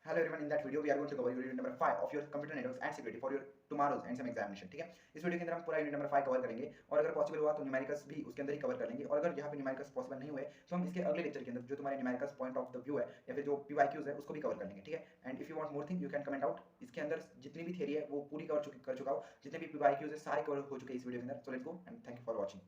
Hello everyone, in that video we are going to cover unit number 5 of your computer networks and security for your tomorrow's and some examination. ठीक है, इस video के अंदर हम पूरा unit number 5 cover करेंगे और अगर पॉसिबल हुआ तो न्यूमेरिकल्स भी उसके अंदर ही कवर कर लेंगे और अगर यहाँ पे न्यूमेरिकल्स पॉसिबल नहीं हुए तो हम इसके अगले लेक्चर के अंदर जो तुम्हारे numericals point of the view है या फिर जो पीवाईक्यूज है उसको भी कवर कर लेंगे. ठीक है, and if you want more thing you can comment out. इसके अंदर जितनी भी थियरी है वो पूरी कर चुका हूँ, जितने भी पीवाईक्यूज है सारे कवर हो चुके हैं इस वीडियो के अंदर. So let's go and thank you for watching.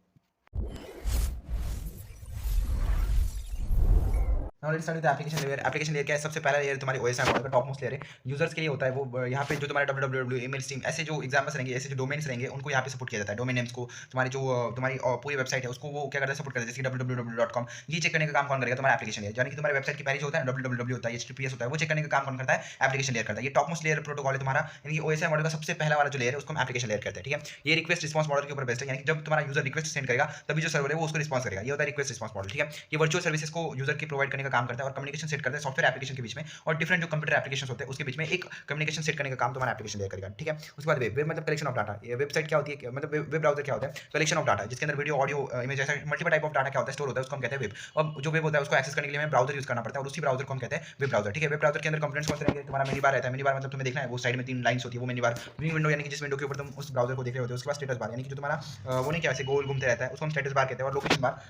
Now let's start with application layer. Application layer क्या है? सबसे पहला लेयर तुम्हारी ओएस का टॉप मोस्ट लेयर है. यूजर्स के लिए होता है वो. यहाँ पे जो तुम्हारे www ईमेल स्ट्रीम ऐसे जो एग्जाम्पल्स रहेंगे, ऐसे जो डोमेन्स रहेंगे उनको यहाँ पे सपोर्ट किया जाता है. डोमेन नेम्स को तुम्हारी पूरी वेबसाइट है उसको वो क्या करता है, सपोर्ट करता है. जैसे www.com ये चेक करने का काम कौन करेगा? तुम्हारा एप्लीकेशन लेयर. यानी कि तुम्हारी वेबसाइट की पहले जो होता है www होता है, https होता है, वो चेक करने का काम कौन करता है? एप्लीकेशन लेयर करता है. ये टॉप मोस्ट लेयर प्रोटोकॉल है तुम्हारा. यानी कि ओएस मॉडल का सबसे पहला वाला जो लेयर है उसको हम एप्लीकेशन लेयर करते हैं. ठीक है, ये रिक्वेस्ट रिस्पांस मॉडल के ऊपर बेस्ड है. यानी कि जब तुम्हारा यूजर रिक्वेस्ट सेंड करेगा तभी जो सर्वर है वो उसको रिस्पांस करेगा. ये होता है रिक्वेस्ट रिस्पांस मॉडल. ठीक है, ये वर्चुअल सर्विसेज को यूजर की प्रोवाइड करने का काम करता है और कम्युनिकेशन सेट करता है सॉफ्टवेयर एप्लीकेशन के बीच में और डिफरेंट जो कंप्यूटर एप्लीकेशंस होते हैं उसके बीच में एक कम्युनिकेशन सेट करने का काम तुम्हारा एप्लीकेशन लेयर करेगा. ठीक है, उसके बाद वेब मतलब कलेक्शन ऑफ डाटा. ये वेबसाइट क्या होती है, मतलब वेब ब्राउजर क्या होता है? कलेक्शन ऑफ डाटा, जिसके अंदर वीडियो, ऑडियो, इमेज ऐसा मल्टीपल टाइप ऑफ डाटा क्या होता है, स्टोर होता है, उसको हम कहते हैं वेब. और जो वेब होता है उसको एक्सेस करने के लिए हमें ब्राउजर यूज करना पड़ता है और उसी ब्राउजर को हम कहते हैं वेब ब्राउजर. ठीक है, वेब ब्राउजर के अंदर कंपोनेंट्स कौन से रहेंगे? तुम्हारा मेनी बार रहता है. मेनी बार मतलब तुम्हें देखना है वो साइड में 3 लाइंस होती है, वो मेनी बार. व्यू विंडो यानी कि जिस विंडो के ऊपर तुम उस ब्राउजर को देख रहे होते हो. उसके बाद स्टेटस बार यानी कि जो तुम्हारा वो नहीं क्या ऐसे गोल घूमते रहता है उसको हम स्टेटस बार कहते हैं. और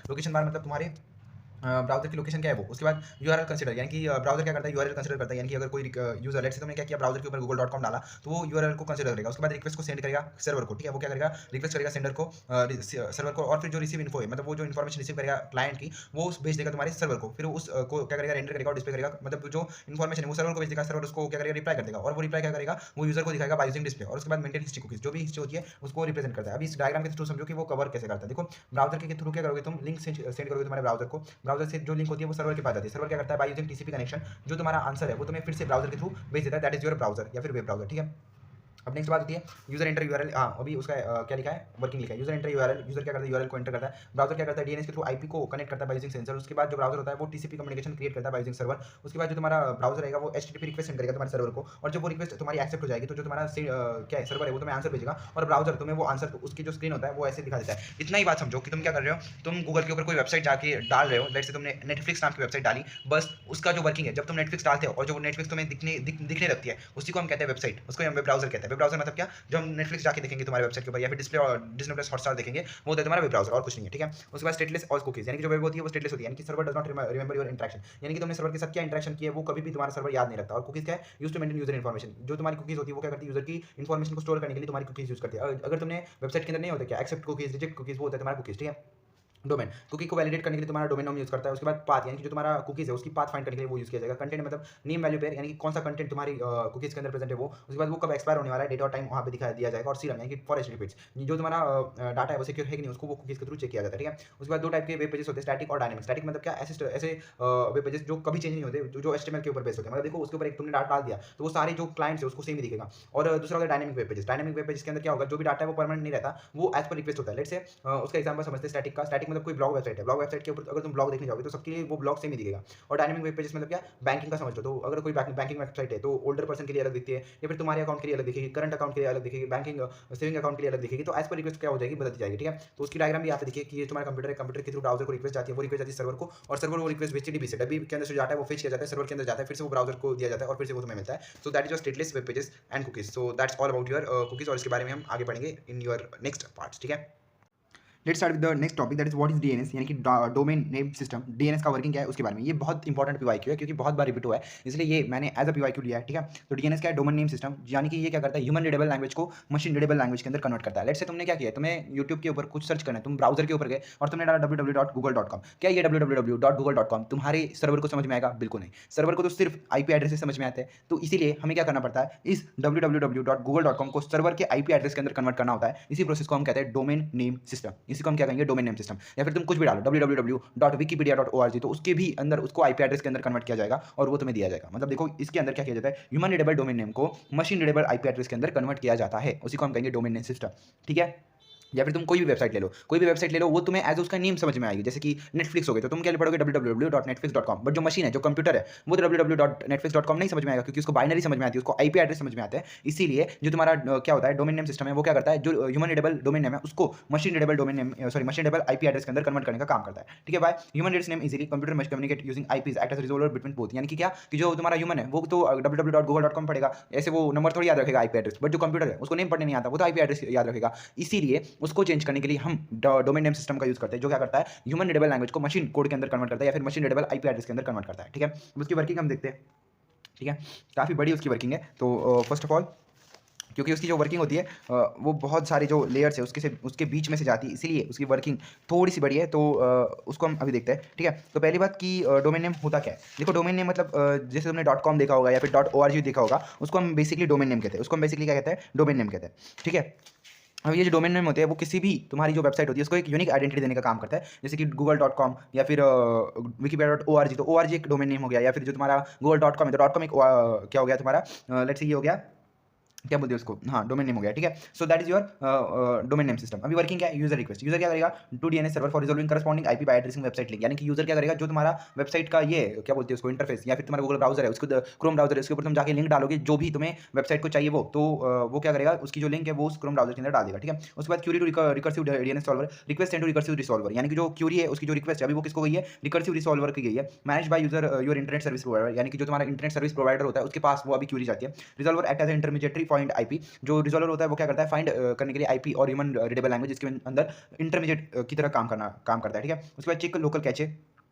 लोकेशन बार मतलब तुम्हारे ब्राउजर की लोकेशन क्या है वो. उसके बाद यूआरएल कंसीडर, यानी कि ब्राउजर क्या करता है? यूआरएल कंसीडर करता है. यानी कि अगर कोई यूजर लेट से तुमने क्या किया ब्राउजर के ऊपर google.com डाला तो वो यूआरएल को कंसीडर करेगा. उसके बाद रिक्वेस्ट को सेंड करेगा सर्वर को. ठीक है, वो क्या करेगा? रिक्वेस्ट करेगा सेंडर को, सर्वर को, और फिर जो रिसीव इन्फो है मतलब वो जो इन्फॉर्मेशन रिसीव करेगा क्लाइंट की वो भेज देगा तुम्हारे सर्वर को. फिर उस को क्या करेगा? रेंडर करेगा और डिस्प्ले करेगा. मतलब जो इन्फॉर्मेशन है वो सर्वर को भेज देगा, सर्वर उसको क्या करेगा? रिप्लाई कर देगा और वो रिप्लाई क्या करेगा? वो यूजर को दिखाएगा बाय यूजिंग डिस्प्ले. और उसके बाद मेंटेन हिस्ट्री कुकीज, जो भी हिस्ट्री होती है उसको रिप्रेजेंट करता है. अभी इस डायग्राम के थ्रू समझो कि वो कवर कैसे करता है. देखो, ब्राउजर के थ्रू क्या करोगे तुम? लिंक सेंड करोगे तुम्हारे ब्राउजर को. ब्राउजर से जो लिंक होती है वो सर्वर के पास जाती है. सर्वर क्या करता है? बाय यूजिंग टीसीपी कनेक्शन जो तुम्हारा आंसर है वो तुम्हें फिर से ब्राउजर के थ्रू भेज देता है. दैट इज योर ब्राउजर या फिर वेब ब्राउजर. ठीक है, अब नेक्स्ट बात होती है यूजर एंटर यूआरएल. हाँ, अभी उसका क्या लिखा है? वर्किंग लिखा है. यूजर एंटर यूआरएल, यूजर क्या करता है? यूआरएल को एंटर करता है. ब्राउजर क्या करता है? डीएनएस के थ्रू आईपी को कनेक्ट करता है बाय यूजिंग सेंसर. उसके बाद जो ब्राउजर होता है वो टीसीपी कम्युनिकेशन क्रिएट करता है बाय यूजिंग सर्वर. उसके बाद जो तुम्हारा ब्राउजर रहेगा वो एचटीटीपी रिक्वेस्ट सेंड करेगा तुम्हारे सर्वर को और जब वो रिक्वेस्ट तुम्हारी एक्सेप्ट हो जाएगी तो जो तुम्हारा क्या है सर्वर है वो तुम्हें आंसर भेजेगा और ब्राउजर तुम्हें वो आंसर उसकी जो स्क्रीन होता है वो ऐसे दिखा देता है. इतना ही बात समझो कि तुम क्या कर रहे हो, तुम गूगल के ऊपर कोई वेबसाइट जाके डाल रहे हो. लेट्स से तुमने नेटफ्लिक्स नाम की वेबसाइट डाली, बस उसका जो वर्किंग है जब तुम नेटफ्लिक्स डालते हो और जो नेटफ्लिक्स तुम्हें दिखने लगती है उसी को हम कहते हैं वेबसाइट. उसको हम वेब ब्राउजर कहते हैं. वेब ब्राउजर मतलब क्या? जब हम नेटफ्लिक्स जाके देखेंगे तुम्हारे वेबसाइट के ऊपर या फिर डिस्नी प्लस हॉटस्टार देखेंगे वो होता है तुम्हारा वेब ब्राउजर और कुछ नहीं है. ठीक है, उसके बाद स्टेटलेस और कुकीज, यानी कि जो वेब होती है वो स्टेटलेस होती है. यानी कि server does not remember your interaction, यानी कि तुमने सर्वर के साथ क्या इंटरेक्शन किया है वो कभी भी तुम्हारा सर्वर याद नहीं रखता. और कुकीज क्या है? Use to maintain user information. जो तुम्हारी कुकीज होती है वो क्या करती है? यूजर की इन्फॉर्मेशन को स्टोर करने के लिए तुम्हारी कुकीज यूज करती है. अगर तुमने वेबसाइट के अंदर नहीं होता क्या एक्सेप्ट कुकीज, रिजेक्ट कुकीज, वो होता है तुम्हारा कुकीज. ठीक है, डोमेन कुकी को वैलिडेट करने के लिए तुम्हारा डोमेन नाम यूज करता है. उसके बाद पाथ, यानी कि जो तुम्हारा कुकीज है उसकी पाथ फाइंड करने के लिए वो यूज किया जाएगा. कंटेंट मतलब नेम वैल्यू पेयर, यानी कि कौन सा कंटेंट तुम्हारी कुकीज के अंदर प्रेजेंट है वो. उसके बाद वो कब एक्सपायर होने वाला है, डेट और टाइम वहाँ पे दिखा दिया जाएगा. और सीरम यानी कि फॉरेस्ट रिपीट्स, जो तुम्हारा डाटा है वो सिक्योर है कि नहीं उसको वो कुकीज के थ्रू चेक किया जाता है. ठीक है, उसके बाद दो टाइप के वेब पेजेस होते हैं, स्टैटिक और डायनेमिक. स्टैटिक मतलब क्या? ऐसे वेब पेजेस जो कभी चेंज नहीं होते, जो एचटीएमएल के ऊपर बेस्ड होते हैं. मतलब देखो उसके ऊपर एक तुमने डाटा डाल दिया तो वो सारे जो क्लाइंट्स है उसको सेम ही दिखेगा. और दूसरा होता है dynamic web pages. Dynamic web pages के अंदर क्या होगा? जो भी डाटा है वो परमानेंट नहीं रहता, वो एज पर रिक्वेस्ट होता है. लेट्स से उसका एग्जांपल समझते हैं स्टैटिक का. स्टैटिक मतलब कोई ब्लॉग वेबसाइट है, ब्लॉग वेबसाइट के ऊपर अगर तुम ब्लॉग देखने जाओगे तो सबके लिए वो ब्लॉग सेम ही दिखेगा. और डायनामिक वेब पेजेस मतलब क्या? बैंकिंग का समझ लो. तो अगर कोई बैंकिंग वेबसाइट है तो ओल्डर पर्सन के लिए अलग दिखती है या फिर तुम्हारे अकाउंट के लिए अलग दिखेगी, करंट अकाउंट के लिए अलग दिखेगी, बैंकिंग सेविंग अकाउंट के लिए अलग दिखेगी. तो एज पर रिक्वेस्ट क्या हो जाएगी? बदलती जाएगी. ठीक है, तो उसकी डायग्राम भी यहाँ पे देखिए कि ये तुम्हारा कंप्यूटर है, कंप्यूटर के थ्रू ब्राउजर को रिक्वेस्ट जाती है, वो रिक्वेस्ट जाती है सर्वर को और सर्वर वो रिक्वेस्ट भेजती है डीबी से. डीबी के अंदर से डाटा है वो फेच किया जाता है, सर्वर के अंदर जाता है, फिर से वो ब्राउजर को दिया जाता है और फिर से वो तुम्हें मिलता है. So that is your stateless web pages and cookies. So that's all about your cookies और इसके बारे में हम आगे पढ़ेंगे इन योर नेक्स्ट पार्ट्स. ठीक है, let's start with the next topic, that is what is DNS, यानी कि डोमेन नेम सिस्टम. डीएनएस का वर्किंग क्या है उसके बारे में. ये बहुत इंपॉर्टेंट पीवाईक्यू है क्योंकि बहुत बार रिपीट हुआ है, इसलिए ये मैंने एज अ पीवाईक्यू लिया है. ठीक है, तो डीएनएस क्या है? Domain name system. यानी कि ये क्या करता है? ह्यूमन रीडेबल लैंग्वेज को मशीन रीडेबल लैंग्वेज के अंदर कन्वर्ट करता है. लेट्स से तुमने क्या किया, तुम्हें यूट्यूब के ऊपर कुछ सर्च करना है, तुम ब्राउजर के ऊपर गए और तुमने डाला www.google.com. क्या ये www.google.com तुम्हारे सर्वर को समझ में आएगा? बिल्कुल नहीं. सर्वर को तो सिर्फ आईपी एड्रेस समझ में आते हैं. तो इसीलिए हमें क्या करना पड़ता है? इस www.google.com को सर्वर के आईपी एड्रेस के अंदर कन्वर्ट करना होता है. इसी प्रोसेस को हम कहते हैं डोमेन नेम सिस्टम. इसी को हम क्या कहेंगे? Domain name system. या फिर तुम कुछ भी डालो www.wikipedia.org, तो उसके भी अंदर उसको आईपी एड्रेस के अंदर कन्वर्ट किया जाएगा और वो तुम्हें दिया जाएगा. मतलब देखो इसके अंदर क्या किया जाता है? ह्यूमन रीडेबल डोमेन नेम को मशीन रीडेबल आईपी एड्रेस के अंदर कन्वर्ट किया जाता है, उसी को हम कहेंगे डोमेन नेम सिस्टम. ठीक है, या फिर तुम कोई भी वेबसाइट ले लो, कोई भी वेबसाइट ले लो, वो तुम्हें एज उसका नेम समझ में आएगी। जैसे कि नेटफ्लिक्स हो गया तो तुम क्या पढ़ोगे www.netflix.com, बट जो मशीन है, जो कंप्यूटर है, वो www.netflix.com नहीं समझ में आएगा, क्योंकि उसको बाइनरी समझ में आती है, उसको आईपी एड्रेस समझ में आता है। इसीलिए जो तुम्हारा क्या होता है डोमेन नेम सिस्टम है, वो क्या करता है, जो ह्यूमन रीडेबल डोमेन नेम है उसको machine readable domain name, sorry machine readable IP address के अंदर कन्वर्ट करने का काम करता है। ठीक है भाई, human reads name easily, computer must communicate using IPs, act as resolver between both. यानी कि क्या, कि जो तुम्हारा ह्यूमन है वो तो www.google.com पढ़ेगा, ऐसे वो नंबर थोड़ी याद रखेगा आईपी एड्रेस, बट जो कंप्यूटर है उसको नेम पढ़ने नहीं आता, वो तो आईपी एड्रेस याद रखेगा। इसीलिए उसको चेंज करने के लिए हम डोमेन नेम सिस्टम का यूज करते हैं, जो क्या करता है ह्यूमन रीडेबल लैंग्वेज को मशीन कोड के अंदर कन्वर्ट करता है, या फिर मशीन रीडेबल आईपी एड्रेस के अंदर कन्वर्ट करता है। ठीक है, उसकी वर्किंग हम देखते हैं। ठीक है, काफ़ी बड़ी उसकी वर्किंग है। तो फर्स्ट ऑफ ऑल, क्योंकि उसकी जो वर्किंग होती है वो बहुत सारे जो लेयर्स है उसके बीच में से जाती है, इसीलिए उसकी वर्किंग थोड़ी सी बड़ी है। तो उसको हम अभी देखते हैं। ठीक है, तो पहली बात कि डोमेन नेम होता क्या है। देखो, डोमेन नेम मतलब जैसे तुमने .com देखा होगा या फिर .org देखा होगा, उसको हम बेसिकली डोमेन नेम कहते हैं, उसको हम बेसिकली क्या कहते हैं, डोमेन नेम कहते हैं। ठीक है, अब ये जो डोमेन नेम होते हैं वो किसी भी तुम्हारी जो वेबसाइट होती है उसको एक यूनिक आइडेंटिटी देने का काम करता है। जैसे कि google.com या फिर wikipedia.org, तो org एक डोमेन नेम हो गया, या फिर जो तुम्हारा google.com है तो .com एक क्या हो गया तुम्हारा, लेट्स से ये हो गया, क्या बोलते हैं उसको, हाँ डोमेन नेम हो गया। ठीक है, so that is your domain name system. अभी वर्किंग क्या है, यूजर रिक्वेस्ट, यूजर क्या करेगा, to DNS server for resolving corresponding IP by addressing website link. यानी कि यूजर क्या करेगा, जो तुम्हारा वेबसाइट का ये क्या बोलते हैं उसको इंटरफेस, या फिर तुम्हारा गूगल ब्राउजर है, उसको क्रोम ब्राउजर है, उसके ऊपर तुम जाके लिंक डालोगे, जो भी तुम्हें वेबसाइट को चाहिए वो, तो वो क्या करेगा, उसकी जो लिंक है वो उस क्रोम ब्राउजर के अंदर डाल देगा। ठीक है, उसके बाद query to recursive DNS solver, request and to recursive resolver. यानी कि जो क्यूरी है उसकी जो रिक्वेस्ट है अभी वो किसको गई है, रिकर्सिव रिसॉल्वर की गई है, manage by user your internet service provider. यानी कि जो तुम्हारा इंटरनेट सर्विस प्रोवाइडर होता है उसके पास वो अभी क्यूरी जाती है। Resolver act as intermediatory point IP, जो रिजॉल्वर होता है वो क्या करता है, फाइंड करने के लिए आईपी और ह्यूमन रीडेबल लैंग्वेज इसके अंदर इंटरमीडिएट की तरह काम करता है। ठीक है, उसके बाद check local cache,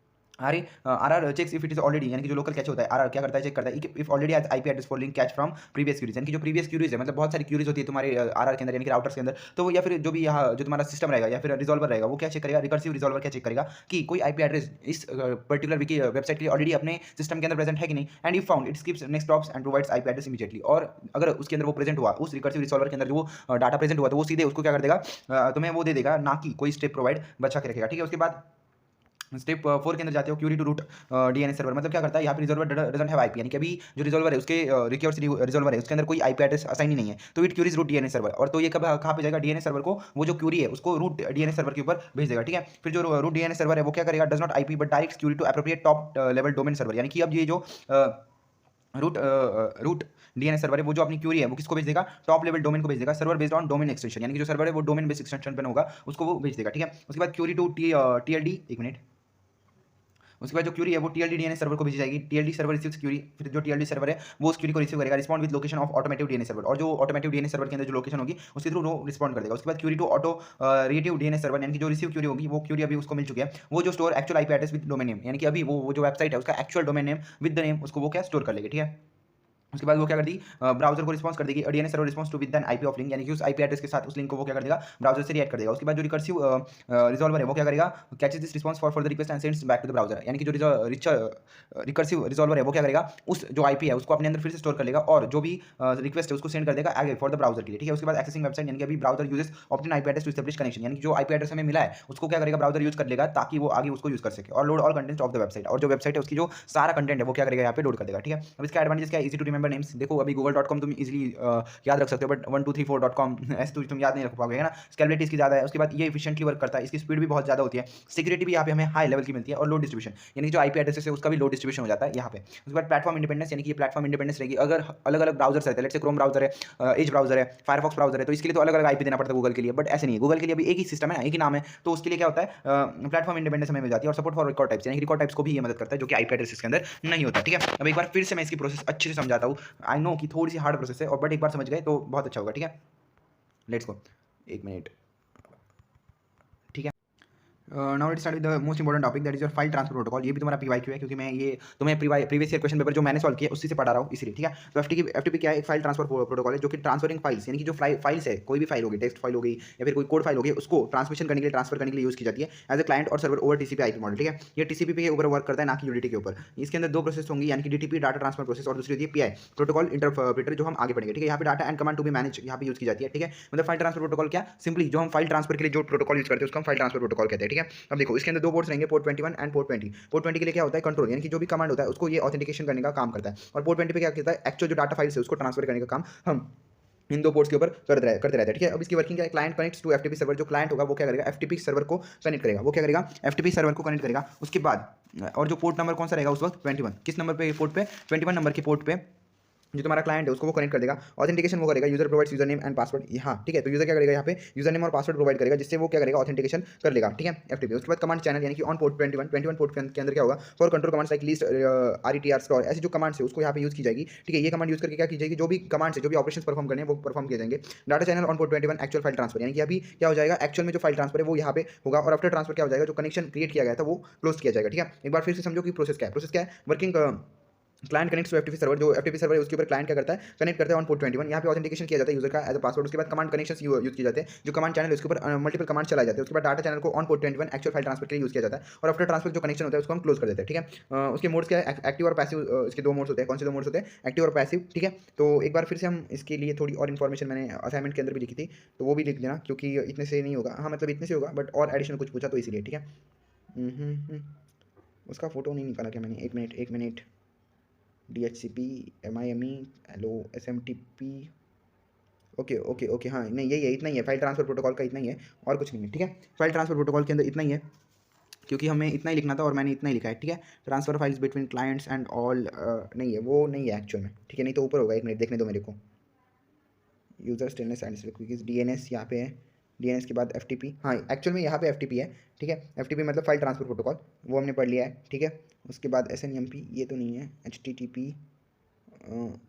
or checks if it is already, यानी कि जो लोकल कैच होता है आर क्या करता है, चेक करता है if already as IP address for link cache from previous queries. यानी कि जो प्रीवियस क्यूरीज है, मतलब बहुत सारी क्यूरीज होती है तुम्हारे आर के अंदर, यानी कि राउटर्स के अंदर, तो या फिर जो भी यहाँ जो तुम्हारा सिस्टम रहेगा या फिर रिजॉल्वर रहेगा, वो क्या चेक करेगा, रिकर्सिव रिजॉल्वर क्या चेक करेगा कि कोई आईपी एड्रेस इस पर्टिकुलर विकी वेबसाइट के लिए ऑलरेडी अपने सिस्टम के अंदर प्रेजेंट है कि नहीं, and if found it skips next stops and provides IP address immediately. और अगर उसके अंदर वो प्रेजेंट हुआ, उस रिकर्सिव रिजॉल्वर के अंदर जो डाटा प्रेजेंट हुआ, तो वो सीधे उसको क्या कर देगा, तुम्हें वो दे देगा, ना कि कोई स्टेप प्रोवाइड बचा के रखेगा। ठीक है, उसके बाद स्टेप 4 के अंदर जाते हो, query to root DNS server. मतलब क्या करता है, यहाँ पे रिजॉल्वर डजंट हैव आईपी, यानी कि अभी जो रिजॉल्वर है उसके रिक्वेस्ट रिजॉल्वर है उसके अंदर कोई आईपी एड्रेस असाइन ही नहीं है, तो it queries root DNS server. और तो ये कब कहाँ पे जाएगा, डीएनएस सर्वर को, वो जो क्यूरी है उसको रूट डीएनएस सर्वर के ऊपर भेज देगा। ठीक है, फिर जो रूट डीएनएस सर्वर है वो क्या करेगा, does not IP but direct query to appropriate top level domain server. यानी कि अब ये जो रूट डीएनएस सर्वर है वो जो अपनी क्यूरी है वो किसको भेज देगा, टॉप लेवल डोमेन को भेज देगा, server based on domain extension. यानी कि जो सर्वर है वो डोमेन बेस्ड एक्सटेंशन पर होगा, उसको वो भेज देगा। ठीक है, उसके बाद क्यूरी टू टीएलडी, एक मिनट, उसके बाद जो क्यूरी है वो टीएलडी डीएनएस सर्वर को भेजी जाएगी। टीएलडी सर्वर रिसीव्स क्यूरी, फिर जो टीएलडी सर्वर है वो उस क्यूरी को रिसीव करेगा, respond with location of automotive DNS server. और जो ऑटोमेटिव डीएनएस सर्वर के अंदर जो लोकेशन होगी उसके थ्रू वो रिस्पॉन्ड कर देगा। उसके बाद query to authoritative DNS server, यानी कि जो रिसीव क्यूरी होगी वो क्यूरी अभी उसको मिल चुकी है, वो जो store actual IP address with domain name, यानी कि अभी वो जो वेबसाइट है उसका actual domain name with the name उसको वो क्या स्टोर कर लेगी। ठीक है, उसके बाद वो क्या कर दी, ब्राउजर को रिस्पॉन्स कर देगी, DNS server response to with an IP of link, यानी कि उस आईपी एड्रेस के साथ उस लिंक को वो क्या कर देगा, ब्राउजर से रिएक्ट कर देगा। उसके बाद जो रिकर्सिव रिजॉल्वर है वो क्या करेगा, caches this response for the request and sends back to the browser. यानी कि जो रिकर्सिव रिजॉल्वर है वो क्या करेगा, उस जो आईपी है उसको अपने अंदर फिर से स्टोर कर लेगा और जो भी रिक्वेस्ट है उसको सेंड कर देगा आगे फॉर द ब्राउजर के लिए। ठीक है, उसके बाद एक्सेसिंग वेबसाइट, यानी कि अभी browser uses obtain IP address to establish connection, यानी कि जो आईपी एड्रेस हमें मिला है उसको क्या करेगा, ब्राउजर यूज कर लेगा ताकि वो आगे उसको यूज कर सके, और load all content of the website, और जो वेबसाइट है उसकी जो सारा कंटेंट है वो क्या करेगा, यहाँ पे लोड कर देगा। ठीक है, अब इसका एडवांटेज क्या है, इजी टू रिमेंबर नेम्स। देखो अभी google.com तुम इजीली याद रख सकते हो, बट 1234.com ऐसे तो तुम याद नहीं रख पाओगे, है ना। स्केलेबिलिटी इसकी ज़्यादा है, उसके बाद ये एफिशिएंटली वर्क करता है, इसकी स्पीड भी बहुत ज़्यादा होती है, सिक्योरिटी भी यहाँ पे हमें हाई लेवल की मिलती है, और लो डिस्ट्रीब्यूशन, यानी कि जो आईपी एड्रेस है उसका भी लो डिस्ट्रीब्यूशन हो जाता है यहाँ पे। उसके बाद प्लेटफॉर्म इंडिपेंडेंस, यानी कि ये प्लेटफॉर्म इंडिपेंडेंस रहेगी। अगर अलग अलग ब्राउजर्स रहते हैं, लेट्स से क्रोम ब्राउजर है, एज ब्राउजर है, फायरफॉक्स ब्राउजर है, तो इसके लिए तो अलग अलग आईपी देना पड़ता है गूगल के लिए, बट ऐसे नहीं है, गूगल के लिए अभी एक ही सिस्टम है, एक ही नाम है, तो उसके लिए क्या होता है, प्लेटफॉर्म इंडिपेंडेंस हमें मिल जाती है। और सपोर्ट फॉर रिकॉर्ड टाइप्स, यानी कि रिकॉर्ड टाइप्स को भी ये मदद करता है, जो कि आईपी एड्रेस के अंदर नहीं होता। ठीक है, अब एक बार फिर से मैं इसकी प्रोसेस अच्छे से समझाता हूँ, आई नो कि थोड़ी सी हार्ड प्रोसेस है, और बट एक बार समझ गए तो बहुत अच्छा होगा। ठीक है, लेट्स गो, एक मिनट। ठीक है, now let's start with the most important topic, that is your file transfer protocol. ये भी तुम्हारा पीवाईक्यू है, क्योंकि मैं ये तुम्हें प्रीवियस ईयर क्वेश्चन पेपर जो मैंने सॉल्व किया उसी से पढ़ा रहा हूँ, इसलिए। ठीक है, तो एफटीपी क्या है, एक फाइल ट्रांसफर प्रोटोकॉल है जो कि ट्रांसफरिंग फाइल्स, यानी कि जो फाइल्स है, कोई भी फाइल होगी, टेक्स्ट फाइल हो गई या फिर कोई कोड फाइल होगी, उसको ट्रांसमिशन करने के लिए, ट्रांसफर करने के लिए यूज की जाती है एज ए क्लाइंट और server over TCP IP model. ठीक है, ये टीसीपी के ऊपर वर्क करता है, ना कि यूडीटी के ऊपर। इसके अंदर दो प्रोसेस होंगी, यानी कि डीटीपी डाटा ट्रांसफर प्रोसेस, और दूसरी होती है पीआई प्रोटोकॉल इंटरप्रेटर, जो हम आगे पढ़ेंगे। ठीक है, यहाँ पे data and command to be manage यहाँ पे यूज की जाती है। ठीक है, मतलब फाइल ट्रांसफर प्रोटोकॉल क्या, सिंपली जो हम फाइल ट्रांसफर के लिए जो प्रोटोकॉल यूज करते हैं उसको हम फाइल ट्रांसफर प्रोटोकॉल कहते हैं। ठीक है, अब देखो इसके अंदर दो पोर्ट्स रहेंगे, पोर्ट 21 एंड पोर्ट 20। पोर्ट 20 के लिए क्या होता है, कंट्रोल, यानी कि जो भी कमांड होता है उसको ये ऑथेंटिकेशन करने का काम करता है, और पोर्ट 20 पे क्या करता है, एक्चुअल जो डाटा फाइल्स है उसको ट्रांसफर करने का काम हम इन दो पोर्ट्स के ऊपर करते रहते हैं, ठीक है। अब इसकी वर्किंग क्या है, client connects to FTP server, जो क्लाइंट होगा वो क्या करेगा, एफटीपी सर्वर को कनेक्ट करेगा, वो क्या करेगा, एफटीपी सर्वर को कनेक्ट करेगा। उसके बाद और जो पोर्ट नंबर कौन सा रहेगा उस वक्त 21, किस नंबर पे, पोर्ट पे 21 नंबर के पोर्ट पे जो तुम्हारा क्लाइंट है उसको वो कनेक्ट कर देगा। ऑथेंटिकेशन वो करेगा, user provides user name and password, हाँ ठीक है। तो यूजर क्या करेगा यहाँ पे, यूजर नेम और पासवर्ड प्रोवाइड करेगा, जिससे वो क्या करेगा, ऑथेंटिकेशन कर लेगा, ठीक है, एफटीपी। उसके बाद कमांड चैनल यानी कि ऑन पोर्ट 21 पोर्ट के अंदर क्या होगा, for control commands like list, RETR store, ऐसी जो कमांड्स है उसको यहाँ पे यूज की जाएगी, ठीक है। ये कमांड यूज करके क्या की जाएगी, जो भी कमांड्स है, जो भी ऑपरेशन परफॉर्म करने हैं वो परफॉर्म किए जाएंगे। Data channel on port 21 actual file transfer, यानी कि अभी क्या हो जाएगा, एक्चुअल में जो फाइल ट्रांसफर है वो यहाँ पे होगा, और आफ्टर ट्रांसफर क्या हो जाएगा, जो कनेक्शन क्रिएट किया गया था वो क्लोज किया जाएगा, ठीक है। एक बार फिर से समझो कि प्रोसेस क्या है, प्रोसेस क्या है, working client connects to FTP server, जो एफटीपी सर्वर है उसके ऊपर क्लाइंट क्या करता है, कनेक्ट करता है ऑन पोर्ट 21, यहाँ पे ऑथेंटिकेशन किया जाता है यूजर का एज अ पासवर्ड। उसके बाद कमांड कनेक्शन यूज किए जाते हैं, जो कमांड चैनल है उसके ऊपर मल्टीपल कमांड चलाए जाते हैं। उसके बाद डाटा चैनल को on port 21 actual file transfer के लिए यूज किया जाता है, और आफ्टर ट्रांसफर जो कनेक्शन होता है उसको हम क्लोज कर देते हैं, ठीक है। उसके मोड्स क्या है, एक्टिव और पैसिव, इसके दो मोड्स होते हैं। कौन से दो मोड्स होते हैं, एक्टिव और पैसिव, ठीक है। तो एक बार फिर से हम इसके लिए थोड़ी और इन्फॉर्मेशन मैंने असाइनमेंट के अंदर भी लिखी थी, तो वो भी लिख देना, क्योंकि इतने से नहीं होगा, हाँ मतलब इतने से होगा, बट और एडिशनल कुछ पूछा तो इसीलिए, ठीक है। उसका फोटो नहीं निकाला क्या मैंने, एक minute, DHCP MIME hello SMTP, okay okay okay, हाँ नहीं यही है, इतना ही है, फाइल ट्रांसफर प्रोटोकॉल का इतना ही है, और कुछ नहीं है, ठीक है। फाइल ट्रांसफर प्रोटोकॉल के अंदर इतना ही है, क्योंकि हमें इतना ही लिखना था और मैंने इतना ही लिखा है, ठीक है। Transfer files between clients and all, नहीं है वो, नहीं है एक्चुअल में, ठीक है, नहीं तो ऊपर होगा, एक मिनट देखने दो मेरे को। यूजर स्टेनलेस एंड DNS यहाँ पे है, DNS के बाद FTP, हाँ एक्चुअल में यहाँ पे FTP है, ठीक है। FTP मतलब फाइल ट्रांसफर प्रोटोकॉल, वो हमने पढ़ लिया है, ठीक है। उसके बाद SNMP, ये तो नहीं है, HTTP,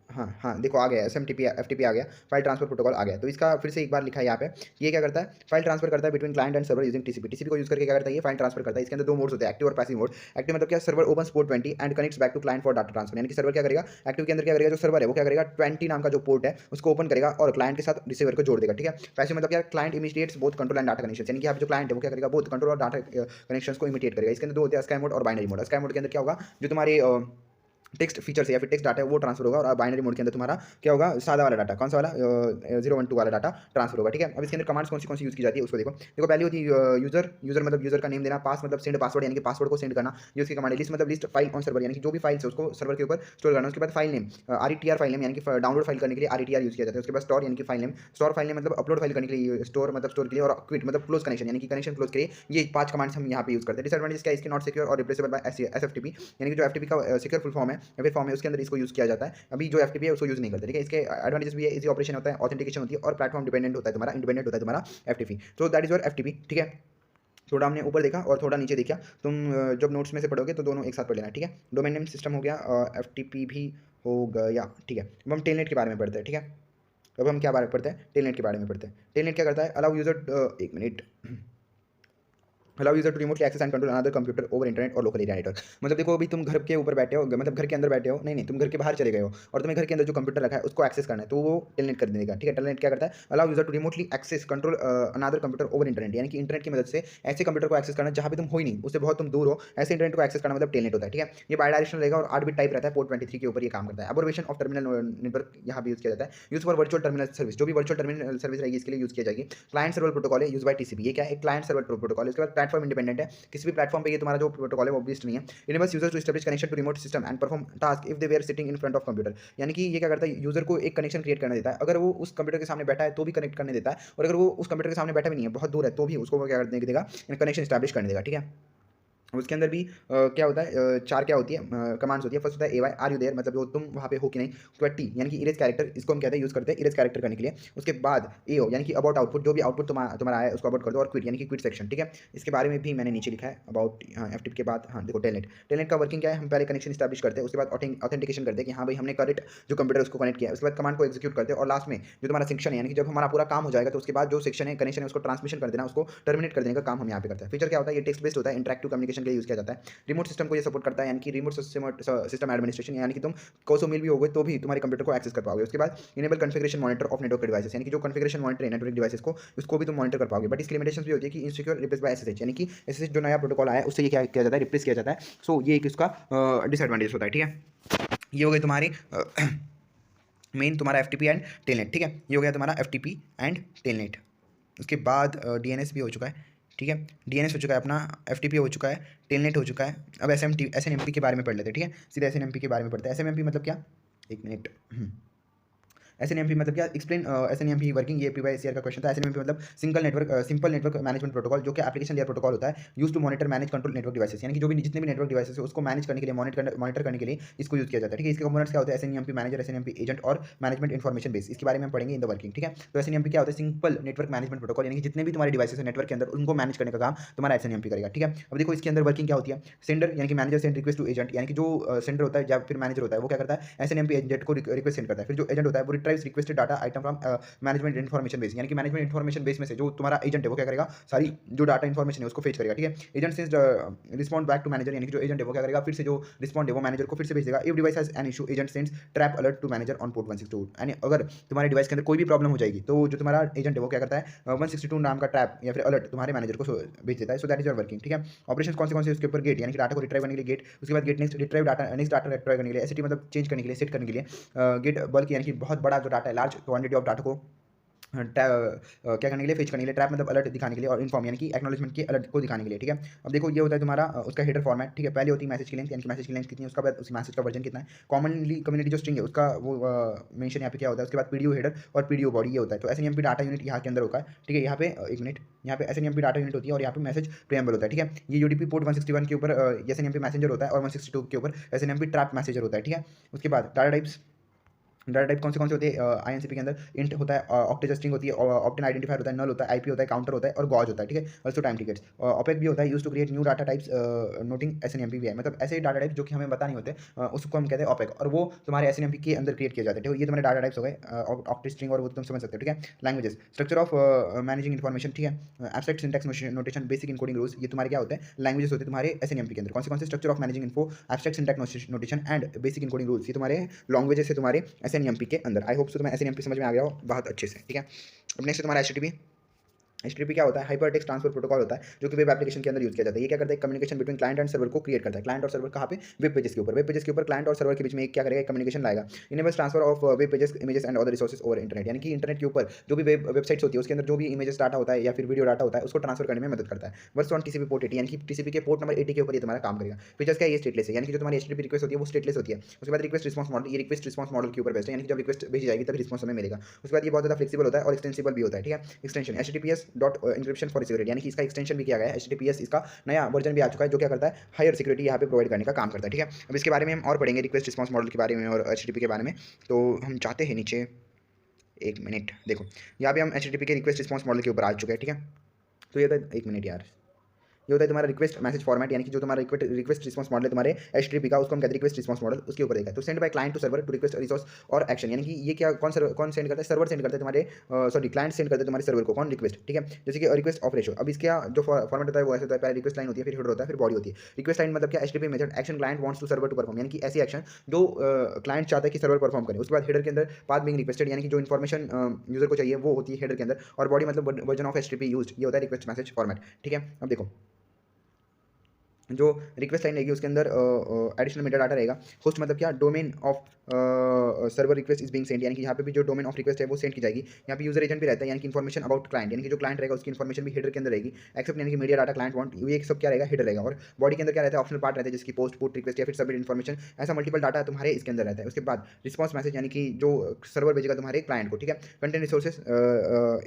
हाँ हाँ देखो आ गया, SMTP FTP आ गया, फाइल ट्रांसफर प्रोटोकॉल आ गया। तो इसका फिर से एक बार लिखा है यहाँ पे, ये क्या करता है, फाइल ट्रांसफर करता है between client and server using TCP को यूज करके क्या करता है, ये फाइल ट्रांसफर करता है। इसके अंदर दो मोड्स होते हैं, एक्टिव और पैसिव मोड। एक्टिव मतलब क्या, server open port 20 and connects back to client for data transfer, यानी कि सर्वर क्या करेगा, एक्टिव के अंदर क्या करेगा, जो सर्वर है वो क्या करेगा, 20 नाम का जो पोर्ट है उसको ओपन करेगा और क्लाइंट के साथ रिसीवर को जोड़ देगा, ठीक है। पैसिव मतलब क्या, client initiates both control and data connection, यानी कि यहाँ पे जो क्लाइंट है वो क्या करेगा, बोथ कंट्रोल और डाटा कनेक्शन को इमिडिएट करेगा। इसके अंदर दो होते हैं, स्काई मोड और बाइनरी मोड। स्काई मोड के अंदर क्या होगा, जो तुम्हारे टेक्स्ट फीचर्स या फिर टेक्स्ट डाटा है वो ट्रांसफर होगा, और बाइनरी मोड के अंदर तुम्हारा क्या होगा, सादा वाला डाटा, कौन सा वाला, 012 वाला डाटा ट्रांसफर होगा, ठीक है। अब इसके अंदर कमांड्स कौन सी यूज की जाती है उसको देखो। देखो पहली होती है यूजर मतलब यूजर का नेम देना, पास मतलब सेंड पासवर्ड, यानी कि पासवर्ड को सेंड करना, ये उसकी कमांड है। लिस्ट मतलब लिस्ट फाइल ऑन सर्वर, यानी कि जो भी फाइल्स है उसको सर्वर के ऊपर स्टोर करना। उसके बाद file name, RETR file name, यानी कि डाउनलोड फाइल करने के लिए RETR यूज किया जाता है। उसके बाद स्टोर यानी कि file name, store file name मतलब अपलोड फाइल करने के लिए, स्टोर मतलब स्टोर के लिए, और क्विट मतलब क्लोज कनेक्शन, यानी कि कनेक्शन क्लोज के लिए। ये 5 कमांड्स हम यहाँ पे यूज करते हैं। डिसएडवांटेज क्या है इसके, नॉट सिक्योर और रिप्लेसेबल बाय SFTP, यानी कि जो FTP का सिक्योर फुल फॉर्म है या फिर फॉर्म है उसके अंदर इसको यूज किया जाता है। अभी जो FTP है उसको यूज नहीं करते, ठीक है। इसके एडवांटेजेस भी है, इजी ऑपरेशन होता है, ऑथेंटिकेशन होती है, और प्लेटफॉर्म डिपेंडेंट होता है तुम्हारा, इंडिपेंडेंट होता है तुम्हारा FTP। तो दैट इज योर FTP, ठीक है। थोड़ा हमने ऊपर देखा और थोड़ा नीचे देखा, तुम जब नोट्स में से पढ़ोगे तो दोनों एक साथ पढ़ लेना, ठीक है। डोमेन नेम सिस्टम हो गया, FTP भी हो गया, ठीक है। अब हम टेलनेट के बारे में पढ़ते हैं, ठीक है। अब हम क्या बारे में पढ़ते हैं, टेलनेट के बारे में पढ़ते हैं। टेलनेट क्या करता है, अलाउ यूजर, एक minute, allow user to remotely access and control another computer over internet और लोकल एरिया नेटवर्क। मतलब देखो अभी तुम घर के ऊपर बैठे हो, मतलब घर के अंदर बैठे हो, नहीं तुम घर के बाहर चले गए हो और तुम्हें घर के अंदर जो कंप्यूटर रखा है उसको एक्सेस करना है, तो वो टेलनेट कर देगा, ठीक है। टेलनेट क्या करता है, allow user to remotely access control another computer over internet, यानी कि इंटरनेट की मदद से ऐसे कंप्यूटर को एक्सेस करना जहाँ पे तुम हो ही नहीं, उससे बहुत तुम दूर हो, ऐसे इंटरनेट को एक्सेस करना मतलब टेलनेट होता है, ठीक है। ये बायडायरेक्शनल रहेगा और 8 बिट टाइप रहता है, पोर्ट 23 के ऊपर ये काम करता है। अब्रिविएशन ऑफ टर्मिनल नेटवर्क यहाँ भी यूज किया जाता है। Use for virtual terminal service, जो भी वर्चुअल टर्मिनल सर्विस रहेगी इसके लिए यूज किया जाएगी। क्लाइंट सर्वर प्रोटोकॉल है, यूज बाय TCP, ये क्या है, क्लाइंट सर्वर प्रोटोकॉल है। इसके बाद प्लेटफॉर्म इंडिपेंडेंट है, किसी भी प्लेटफॉर्म पे ये तुम्हारा जो प्रोटोकॉल है वो बेस्ड नहीं है। Enables user to establish connection to remote system and perform task if they were sitting in front of computer, यानी कि ये क्या करता है, यूजर को एक कनेक्शन क्रिएट करने देता है, अगर वो उस कंप्यूटर के सामने बैठा है तो भी कनेक्ट करने देता है, और अगर वो उस कंप्यूटर के सामने बैठा भी नहीं है, बहुत दूर है, तो भी उसको क्या करने देगा, कनेक्शन एस्टैब्लिश करने देगा, ठीक है। उसके अंदर भी क्या होता है, 4 क्या होती है कमांड्स होती है। फर्स्ट होता है AY आर यू देयर, मतलब जो तुम वहाँ पे हो कि नहीं। उसके बाद T यानी कि इरेज कैरेक्टर, इसको हम कहते हैं यूज़ करते हैं इरेज कैरेक्टर करने के लिए। उसके बाद AO यानी कि अबाउट आउटपुट, जो भी आउटपुट तुम्हारा आया है उसको अबाउट कर दो, और क्विट यानी कि क्विट सेक्शन, ठीक है। इसके बारे में भी मैंने नीचे लिखा है अबाउट, हाँ FTP के बाद, हाँ देखो टेलनेट का वर्किंग क्या है, हम पहले कनेक्शन स्टैब्लिश करते हैं, उसके बाद ऑथेंटिकेशन करते हैं कि हाँ भाई हमने करेक्ट जो कंप्यूटर उसको कनेक्ट किया है। उसके बाद कमांड को एक्जीक्यूट करते हैं, और लास्ट में जो तुम्हारा सेक्शन है, यानी कि जब हमारा पूरा काम हो जाएगा तो उसके बाद जो सेक्शन है कनेक्शन है उसको ट्रांसमिशन कर देना, उसको टर्मिनेट कर देने का काम हम यहाँ पे करते हैं। फीचर क्या होता है, ये टेक्स्ट बेस्ड होता है, इंटरेक्टिव कम्युनिकेशन के लिए यूज किया जाता है। रिमोट सिस्टम को ये सपोर्ट करता है, यानी कि रिमोट सिस्टम एडमिनिस्ट्रेशन, यानी कि तुम कोसो मिल भी होगे तो भी तुम्हारे कंप्यूटर को एक्सेस कर पाओगे। उसके बाद enable configuration monitor of network devices, यानी कि जो कॉन्फ़िगरेशन मॉनिटर है नेटवर्क डिवाइसेस को, उसको भी तुम मॉनिटर कर पाओगे। बट इसकी लिमिटेशंस भी होती है कि इनसिक्योर रिप्लेस बाय SSH, यानी कि SSH जो नया प्रोटोकॉल आया है उससे ये क्या किया जाता है, रिप्लेस किया जाता है। सो ये एक इसका डिसएडवांटेज होता है, ठीक है। ये हो गई तुम्हारी मेन तुम्हारा FTP एंड टेलनेट, ठीक है। ये हो गया तुम्हारा FTP एंड टेलनेट। उसके बाद DNS भी हो चुका है, ठीक है। DNS हो चुका है अपना, FTP हो चुका है, टेलनेट हो चुका है। अब SNMP के बारे में पढ़ लेते हैं, ठीक है। सीधा SNMP के बारे में पढ़ते हैं। SNMP मतलब क्या, एक मिनट, एसएनएमपी मतलब क्या, एक्सप्लेन एसएनएमपी वर्किंग, ये प्रीवियस ईयर का क्वेश्चन था। एसएनएमपी मतलब सिंपल नेटवर्क मैनेजमेंट प्रोटोकॉल, जो कि एप्लीकेशन लेयर प्रोटोकॉल होता है, use to monitor manage control network devices, यानी कि जो भी जितने भी नेटवर्क डिवाइसेस है उसको मैनेज करने के लिए, मॉनिटर करने के लिए इसको यूज किया जाता है। ठीक है, इसके कंपोनेंट्स क्या होते हैं, एसएनएमपी मैनेजर, एसएनएमपी एजेंट और मैनेजमेंट इन्फॉर्मेशन बेस। इसके बारे में हम पढ़ेंगे इन द वर्किंग। ठीक है, तो एसएनएमपी क्या होता है, सिंपल नेटवर्क मैनेजमेंट प्रोटोकॉल, यानी कि जितने भी तुम्हारे डिवाइसेस है नेटवर्क के अंदर उनको मैनेज करने का काम तुम्हारा एसएनएमपी करेगा। ठीक है, अब देखो इसके अंदर वर्किंग क्या होती है। सेंडर यानी कि manager send request to agent, यानी कि जो सेंडर होता है या फिर मैनेजर होता है वो क्या करता है, एसएनएमपी एजेंट को रिक्वेस्ट सेंड करता है। फिर जो एजेंट होता है वो रिट्राइव्स requested data item from management information base, यानी कि मैनेजमेंट इन्फॉर्मेशन बेस में से जो तुम्हारा एजेंट है वो क्या करेगा, सारी जो डाटा इन्फॉर्मेशन है उसको फेच करेगा। ठीक है, agent sends respond back to manager, यानी कि जो एजेंट है वो क्या करेगा, फिर से जो रिस्पॉन्ड है वो मैनेजर को फिर से भेज देगा। If device has an issue agent sends trap alert to manager on port 162, यानी अगर तुम्हारे डिवाइस के अंदर कोई भी प्रॉब्लम हो जाएगी तो जो तुम्हारा एजेंट है वो क्या करता है, 162 नाम का ट्रैप या फिर अलर्ट तुम्हारे मैनेजर को भेज देता है। So that is your working. ठीक है, ऑपरेशन कौन से उसके ऊपर गेट, यानी कि डाटा को रिट्राइव करने के लिए गेट, उसके बाद get next retrieve data, next data retrieve करने के लिए, एसटी मतलब चेंज करने के लिए, सेट करने के लिए, गेट बल्क यानी कि बहुत बड़ा जो डाटा है, लार्ज क्वांटिटी ऑफ डाटा को क्या करने के लिए, फेच करने के लिए, ट्रैप मतलब अलर्ट दिखाने के लिए, और इन्फॉर्म यानी कि एक्नॉलेजमेंट के अलर्ट को दिखाने के लिए। ठीक है, अब देखो ये होता है तुम्हारा उसका हेडर फॉर्मेट। ठीक है, पहले होती है मैसेज की लेंथ, यानी कि मैसेज की लेंथ कितनी है, उसका बाद उस मैसेज का वर्जन कितना है, कॉमनली कम्युनिटी जो स्ट्रिंग है उसका वो मेंशन यहाँ पे क्या होता है, उसके बाद पीडीओ हेडर और पीडीओ बॉडी ये होता है। तो एसएनएमपी डाटा यूनिट यहाँ के अंदर होगा। ठीक है, यहाँ पे एक मिनट, यहाँ पे एसएनएमपी डाटा यूनिट होती है और यहाँ पे मैसेज प्रीएम्बल होता है। ठीक है, ये यूडीपी पोर्ट 161 के ऊपर एसएनएमपी मैसेंजर होता है और 162 के ऊपर एसएनएमपी ट्रैप मैसेजर होता है। ठीक है, उसके बाद डाटा टाइप कौन से होते हैं आईएनसीपी के अंदर, इंट होता है, ऑक्टेज स्ट्रिंग होती है, ऑप्टेन आइडेंटिफायर होता है, नल होता है, आईपी होता है, काउंटर होता है और गॉज होता है। ठीक है, ऑल्सो टाइम टिकट्स, ओपेक भी होता है, use to create new data types noting SNMP भी है, मतलब ऐसे डाटा टाइप जो कि हमें पता नहीं होते उसको हम कहते हैं ओपेक, और वो तुम्हारे एसएनएमपी के अंदर क्रिएट किए जाते हैं। ठीक है, ये तुम्हारे डाटा टाइप्स हो गए, ऑक्टेज स्ट्रिंग और वो तुम समझ सकते हो। ठीक है, languages, structure of managing information. ठीक है, abstract syntax notation, basic encoding rules, ये तुम्हारे क्या होते हैं, लैंग्वेजेस होते हैं तुम्हारे एसएनएमपी के अंदर। कौन से structure of managing info, abstract syntax notation and basic encoding rules, ये तुम्हारे लैंग्वेजेस है तुम्हारे एसएनएमपी के अंदर। आई होप सो तुम्हें एसएनएमपी समझ में आ गया हो बहुत अच्छे से। ठीक है, अब नेक्स्ट तुम्हारा एचटीटीपी क्या होता है, हाइपर टेक्स्ट ट्रांसफर प्रोटोकॉल होता है, जो कि वेब एप्लीकेशन के अंदर यूज किया जाता है। ये क्या करता है, communication between client and server को क्रिएट करता है। क्लाइंट और सर्वर कहाँ पे, वेब पेजेस के ऊपर, वेब पेजेस के ऊपर क्लाइंट और सर्वर के बीच में एक क्या करेगा, कम्युनिकेशन लाएगा। Enables transfer of web pages, images and other resources over internet, यानी कि इंटरनेट के ऊपर जो भी वेबसाइट्स होती है उसके अंदर जो भी इमेजेस डाटा होता है या फिर वीडियो डाटा होता है उसको ट्रांसफर करने में मदद करता है। वर्क्स ऑन टीसीपी पोर्ट 80, यानी कि टीसीपी के पोर्ट नंबर 80 के ऊपर ये तुम्हारा काम करेगा। फीचर्स क्या है, ये स्टेटलेस है, यानी कि जो तुम्हारी एचटीटीपी रिक्वेस्ट होती है वो स्टेटलेस होती है। उसके बाद रिक्वेस्ट रिस्पॉन्स मॉडल, ये रिक्वेस्ट रिस्पॉन्स मॉडल के ऊपर बेस्ड है, यानी कि जब रिक्वेस्ट भेजी जाएगी तभी रिस्पॉन्स हमें मिलेगा। उसके बाद ये बहुत ज़्यादा फ्लेक्सिबल होता है और एक्सटेंसिबल भी होता है। ठीक है, extension HTTPS dot encryption for security, यानी कि इसका एक्सटेंशन भी किया गया है, एचटीटीपीएस इसका नया वर्जन भी आ चुका है जो क्या करता है, हायर सिक्योरिटी यहाँ पे प्रोवाइड करने का काम करता है। ठीक है, अब इसके बारे में हम और पढ़ेंगे, रिक्वेस्ट रिस्पॉन्स मॉडल के बारे में और एचटीटीपी के बारे में। तो हम चाहते हैं नीचे एक मिनट, देखो यहाँ पे हम एचटीटीपी के रिक्वेस्ट रिस्पॉन्स मॉडल के ऊपर आ चुके हैं। ठीक है, तो ये था, एक मिनट यार, ये होता है तुम्हारा रिक्वेस्ट मैसेज फॉर्मेट, यानी कि जो तुम्हारा रिक्वेस्ट रिस्पॉन्स मॉडल है तुम्हारे एचटीटीपी का, उसको हम कहते हैं रिक्वेस्ट रिस्पॉन्स मॉडल, उसके ऊपर देखा है। तो send by client to server to request resource और एक्शन, यानी कि ये क्या कौन सेंड करता है, सर्वर सेंड करता है तुम्हारे, सॉरी क्लाइंट सेंड करते हैं तुम्हारे सर्वर को, कौन, रिक्वेस्ट। ठीक है, जैसे कि रिक्वेस्ट ऑफ रेशो, अब इसका जो फॉर्मेट होता है वो ऐसे होता है, पहले रिक्वेस्ट लाइन होती है, फिर हेडर होता है, फिर बॉडी होती है। रिक्वेस्ट लाइन मतलब क्या, HTTP method action client wants to server to perform, यानी कि ऐसी एक्शन जो क्लाइंट चाहता है कि सर्वर परफॉर्म करे। उसके बाद हेडर के अंदर पाथ बीइंग रिक्वेस्टेड, यानी कि जो इन्फॉर्मेशन यूजर को चाहिए वो होती है हेडर के अंदर, और बॉडी मतलब वर्जन ऑफ एचटीटीपी यूज्ड, ये होता है रिक्वेस्ट मैसेज फॉर्मेट। ठीक है, अब देखो जो रिक्वेस्ट लाइन रहेगी उसके अंदर एडिशनल मेटा डाटा रहेगा। होस्ट मतलब क्या, domain of server request is being send, यानी कि यहाँ पे भी जो डोमेन ऑफ रिक्वेस्ट है वो सेंड की जाएगी। यहाँ पे यूजर एजेंट भी रहता है, यानी कि इन्फॉर्मेशन अबाउट क्लाइंट, यानी कि जो क्लाइंट रहेगा उसकी इन्फॉर्मेशन भी हेडर के अंदर रहेगी। एक्सेप्ट यानी कि मीडिया डाटा क्लाइंट वांट, ये सब क्या रहेगा, हेडर रहेगा। और बॉडी के अंदर क्या रहता है, ऑप्शनल पार्ट रहता है जिसकी पोस्ट पुट रिक्वेस्ट या फिर सबमिट इन्फॉर्मेशन, ऐसा मल्टीपल डाटा तुम्हारे इसके अंदर रहता है। उसके बाद रिस्पॉन्स मैसेज, यानी कि जो सर्वर भेजेगा तुम्हारे क्लाइंट को। ठीक है, कंटेंट रिसोर्सेज,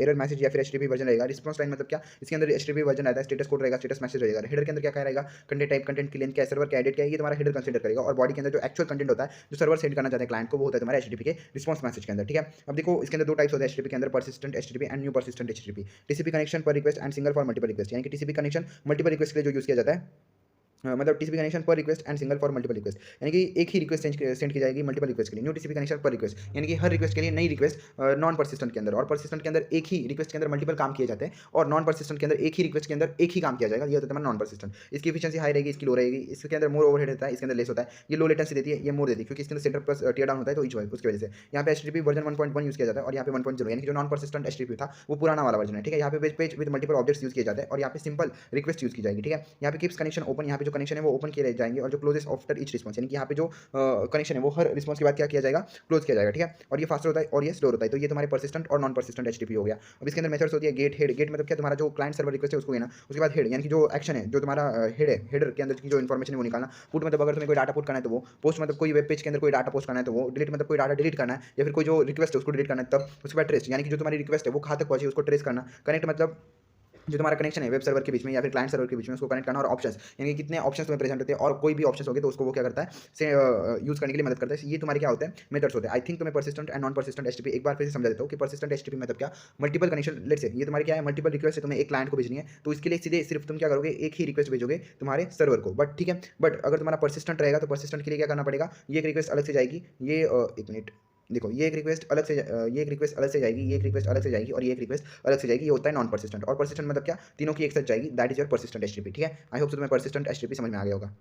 एरर मैसेज या फिर एचटीटीपी वर्जन रहेगा। रिस्पॉन्स लाइन मतलब क्या, इसके अंदर एचटीटीपी वर्जन रहता है, स्टेटस कोड रहेगा, स्टेटस मैसेज रहेगा। हेडर के अंदर क्या रहेगा, कंटेंट टाइप, कंटेंट की लेंथ क्या है, सर्वर क्या एडिट क्या है, ये तुम्हारा हेडर कंसीडर करेगा। और बॉडी के अंदर जो एक्चुअल कंटेंट होता है जो सर्वर सेंड करना चाहते हैं क्लाइंट को, वो होता है तुम्हारा एचटीटीपी के रिस्पॉन्स मैसेज के अंदर। ठीक है, अब देखो इसके अंदर दो टाइप्स होते हैं एचटीटीपी के अंदर, persistent HTTP and new persistent HTTP. TCP connection per request and single for multiple request, यानी कि टीसीपी कनेक्शन मल्टीपल रिक्वेस्ट के लिए जो यूज किया जाता है, मतलब TCP connection per request and single for multiple request, यानी कि एक ही रिक्वेस्ट सेंड की जाएगी मल्टीपल रिक्वेस्ट के लिए। New TCP connection per request, यानी कि हर रिक्वेस्ट के लिए नई रिक्वेस्ट नॉन पर्सिस्टेंट के अंदर, और पर्सिस्टेंट के अंदर एक ही रिक्वेस्ट के अंदर मल्टीपल काम किए जाते हैं, और नॉन पर्सिस्टेंट के अंदर एक ही रिक्वेस्ट के अंदर एक ही काम किया जाएगा, ये होता है नॉन पर्सिस्टेंट। इसकी एफिशिएंसी हाई रहेगी, इसकी लो रहेगी। इसके अंदर मोर ओवरहेड रहता है, इसके अंदर लेस होता है। ये लो लेटेंसी देती है, ये मोर देती है, क्योंकि इसके अंदर सेंटर प्लस टियर डाउन होता है, तो उसकी वजह से यहाँ पे एचटीटीपी वर्जन 1.1 यूज किया जाता है, और यहाँ पे 1.0, यानी कि जो नॉन पर्सिस्टेंट एचटीटीपी था वो पुराना वाला वर्जन है। ठीक है, यहाँ पे page with multiple objects use किए जाते हैं, और यहाँ पे सिंपल रिक्वेस्ट यूज की जाएगी। ठीक है, यहाँ पे कीप्स कनेक्शन ओपन, यहाँ पे जो कनेक्शन है वो ओपन किए जाएंगे और जो क्लोजेस्ट आफ्टर ईच रिस्पॉन्स, यानी कि यहाँ पे जो कनेक्शन है वो हर रिस्पॉन्स के बाद क्या किया जाएगा, क्लोज किया जाएगा, ठीक है। और ये फास्टर होता है और ये स्लो होता है। तो ये तुम्हारे परसिस्टेंट और नॉन परसिस्टेंट एचटीटीपी हो गया। अब इसके अंदर मेथड्स होती है गेट, हेड। गेट मतलब क्या, तुम्हारा जो क्लाइंट सर्वर रिक्वेस्ट है उसको लेना, उसके बाद हेड यानी कि जो एक्शन है, जो तुम्हारा हेड है, हेडर के अंदर की जो इन्फॉर्मेशन है वो निकालना। पुट मतलब अगर तुम्हें कोई डाटा पुट करना है तो वो, पोस्ट मतलब कोई वेब पेज के अंदर कोई डाटा पोस्ट करना है तो वो, डिलीट मतलब कोई डाटा डिलीट करना है या फिर कोई जो रिक्वेस्ट है उसको डिलीट करना है तब। उसके बाद ट्रेस यानी कि जो तुम्हारी रिक्वेस्ट है वो कहाँ तक पहुंची उसको ट्रेस करना। कनेक्ट मतलब जो तुम्हारा कनेक्शन है वेब सर्वर के बीच में या फिर क्लाइंट सर्वर के बीच में उसको कनेक्ट करना। और ऑप्शंस यानी कि कितने ऑप्शंस तुम्हें प्रेजेंट होते हैं और कोई भी ऑप्शंस हो गए तो उसको वो क्या करता है से यूज़ करने के लिए मदद करता है। ये तुम्हारे क्या होते हैं, मेथड्स होते हैं। आई थिंक तुम्हें persistent and non persistent HTTP एक बार फिर से समझा देता हूँ कि परसिस्टेंट एचटीटीपी मतलब क्या, मल्टीपल कनेक्शन। लेट्स से ये तुम्हारे क्या है, मल्टीपल रिक्वेस्ट है, तुम्हें एक क्लाइंट को भेजनी है तो इसके लिए सीधे सिर्फ तुम क्या करोगे, एक ही रिक्वेस्ट भेजोगे तुम्हारे सर्वर को, बट ठीक है। बट अगर तुम्हारा परसिस्टेंट रहेगा तो परसिस्टेंट के लिए क्या करना पड़ेगा, ये एक रिक्वेस्ट अलग से जाएगी, ये एक मिनट देखो, ये एक रिक्वेस्ट अलग से ये एक रिक्वेस्ट अलग से जाएगी, ये एक रिक्वेस्ट अलग से जाएगी और ये एक रिक्वेस्ट अलग से जाएगी। ये होता है नॉन परसिस्टेंट। और परसिस्टेंट मतलब क्या, तीनों की एक साथ जाएगी, that is your persistent HTTP, ठीक है। आई होप तुम्हें परसिस्टेंट एचटीटीपी समझ में आ गया होगा।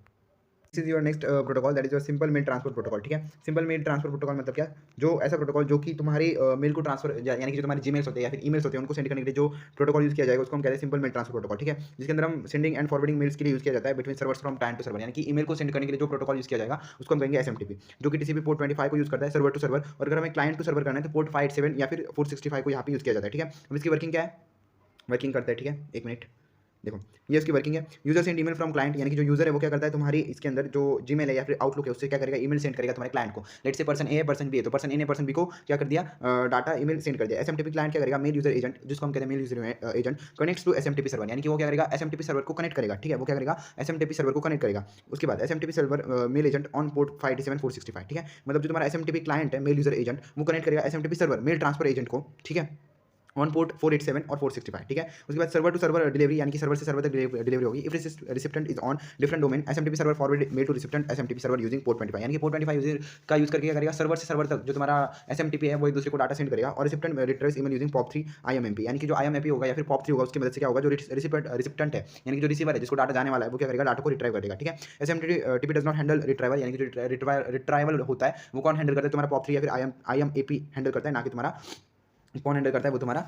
This is your next protocol, that is your simple mail transfer protocol, ठीक है। सिंपल मेल ट्रांसफर प्रोटोकॉल मतलब क्या, जो ऐसा प्रोटोकॉल जो कि तुम्हारे मेल को ट्रांसफर यानी कि जो तुम्हारे जीमेल्स होते हैं या फिर ईमेल्स होते हैं उनको सेंड करने के लिए जो प्रोटोकॉल यूज किया जाएगा उसको हम कहते हैं सिंपल मेल ट्रांसफर प्रोटोकॉल, ठीक है। जिसके अंदर हम सेंडिंग एंड फॉरवर्डिंग मेल्स के लिए यूज किया जाता है between servers from client to server, यानी कि ईमेल को सेंड करने के लिए जो प्रोटोकॉल यूज किया जाएगा उसको हम कहेंगे एसएमटीपी, जो कि टीसीपी पोर्ट 25 को यूज करता है सर्वर टू सर्वर। और अगर हमें क्लाइंट टू सर्वर करना है तो पोर्ट 57 या फिर 465 को यहाँ पे यूज किया जाता है, ठीक है। अब इसकी वर्किंग क्या है, वर्किंग करता है, ठीक है, एक मिनट देखो, ये उसकी वर्किंग है। User send email from client, यानी कि जो यूजर है वो क्या करता है तुम्हारी इसके अंदर जो जीमेल है या फिर आउटलुक है उससे क्या करेगा, ईमेल सेंड करेगा तुम्हारे क्लाइंट को। लेट्स से पर्सन ए है, पर्सन बी है, तो पर्सन ए ने पर्सन बी को क्या कर दिया, डाटा ईमेल सेंड कर दिया। एसएमटीपी क्लाइंट क्या करेगा, मेल यूजर एजेंट, जिसको हम कहते हैं mail user agent, connects to SMTP server, यानी कि वो क्या करेगा, एसएमटीपी सर्वर को कनेक्ट करेगा, ठीक है। वो क्या करेगा, एसएमटीपी सर्वर को कनेक्ट करेगा। उसके बाद SMTP server mail agent on port 57465, ठीक है। मतलब जो तुम्हारा एसएमटीपी क्लाइंट है मेल यूजर एजेंट वो कनेक्ट करेगा SMTP server mail transfer agent को, ठीक है, ऑन पोर्ट 487 और 465, ठीक है। उसके बाद सर्वर टू सर्वर डिलीवरी, यानी कि सर्वर से सर्वर तक डिलीवरी होगी। If recipient is on different domain, SMTP server forward mail to recipient SMTP server using port 25, यानी कि पोर्ट 25 यूजर का यूज करके क्या करेगा, सर्वर से सर्वर तक जो तुम्हारा एसएमटीपी है वो एक दूसरे को डाटा सेंड करेगा। और recipient retrieves email using POP3 IMMP, यानी कि जो IMMP होगा या फिर POP3 होगा उसकी मदद से क्या होगा, जो रिसिप्टेंट है यानी कि जो रिसीवर है जिसको डाटा जाने वाला है वो क्या करेगा, डाटा को रिट्राइव करेगा, ठीक है। SMTP does not handle retrieval, यानी कि जो रिट्राइवल होता है वो कौन हैंडल करता है, तुम्हारा POP3 या फिर IMAP हैंडल करता है, ना कि तुम्हारा कौन हैंडल करता है, वो तुम्हारा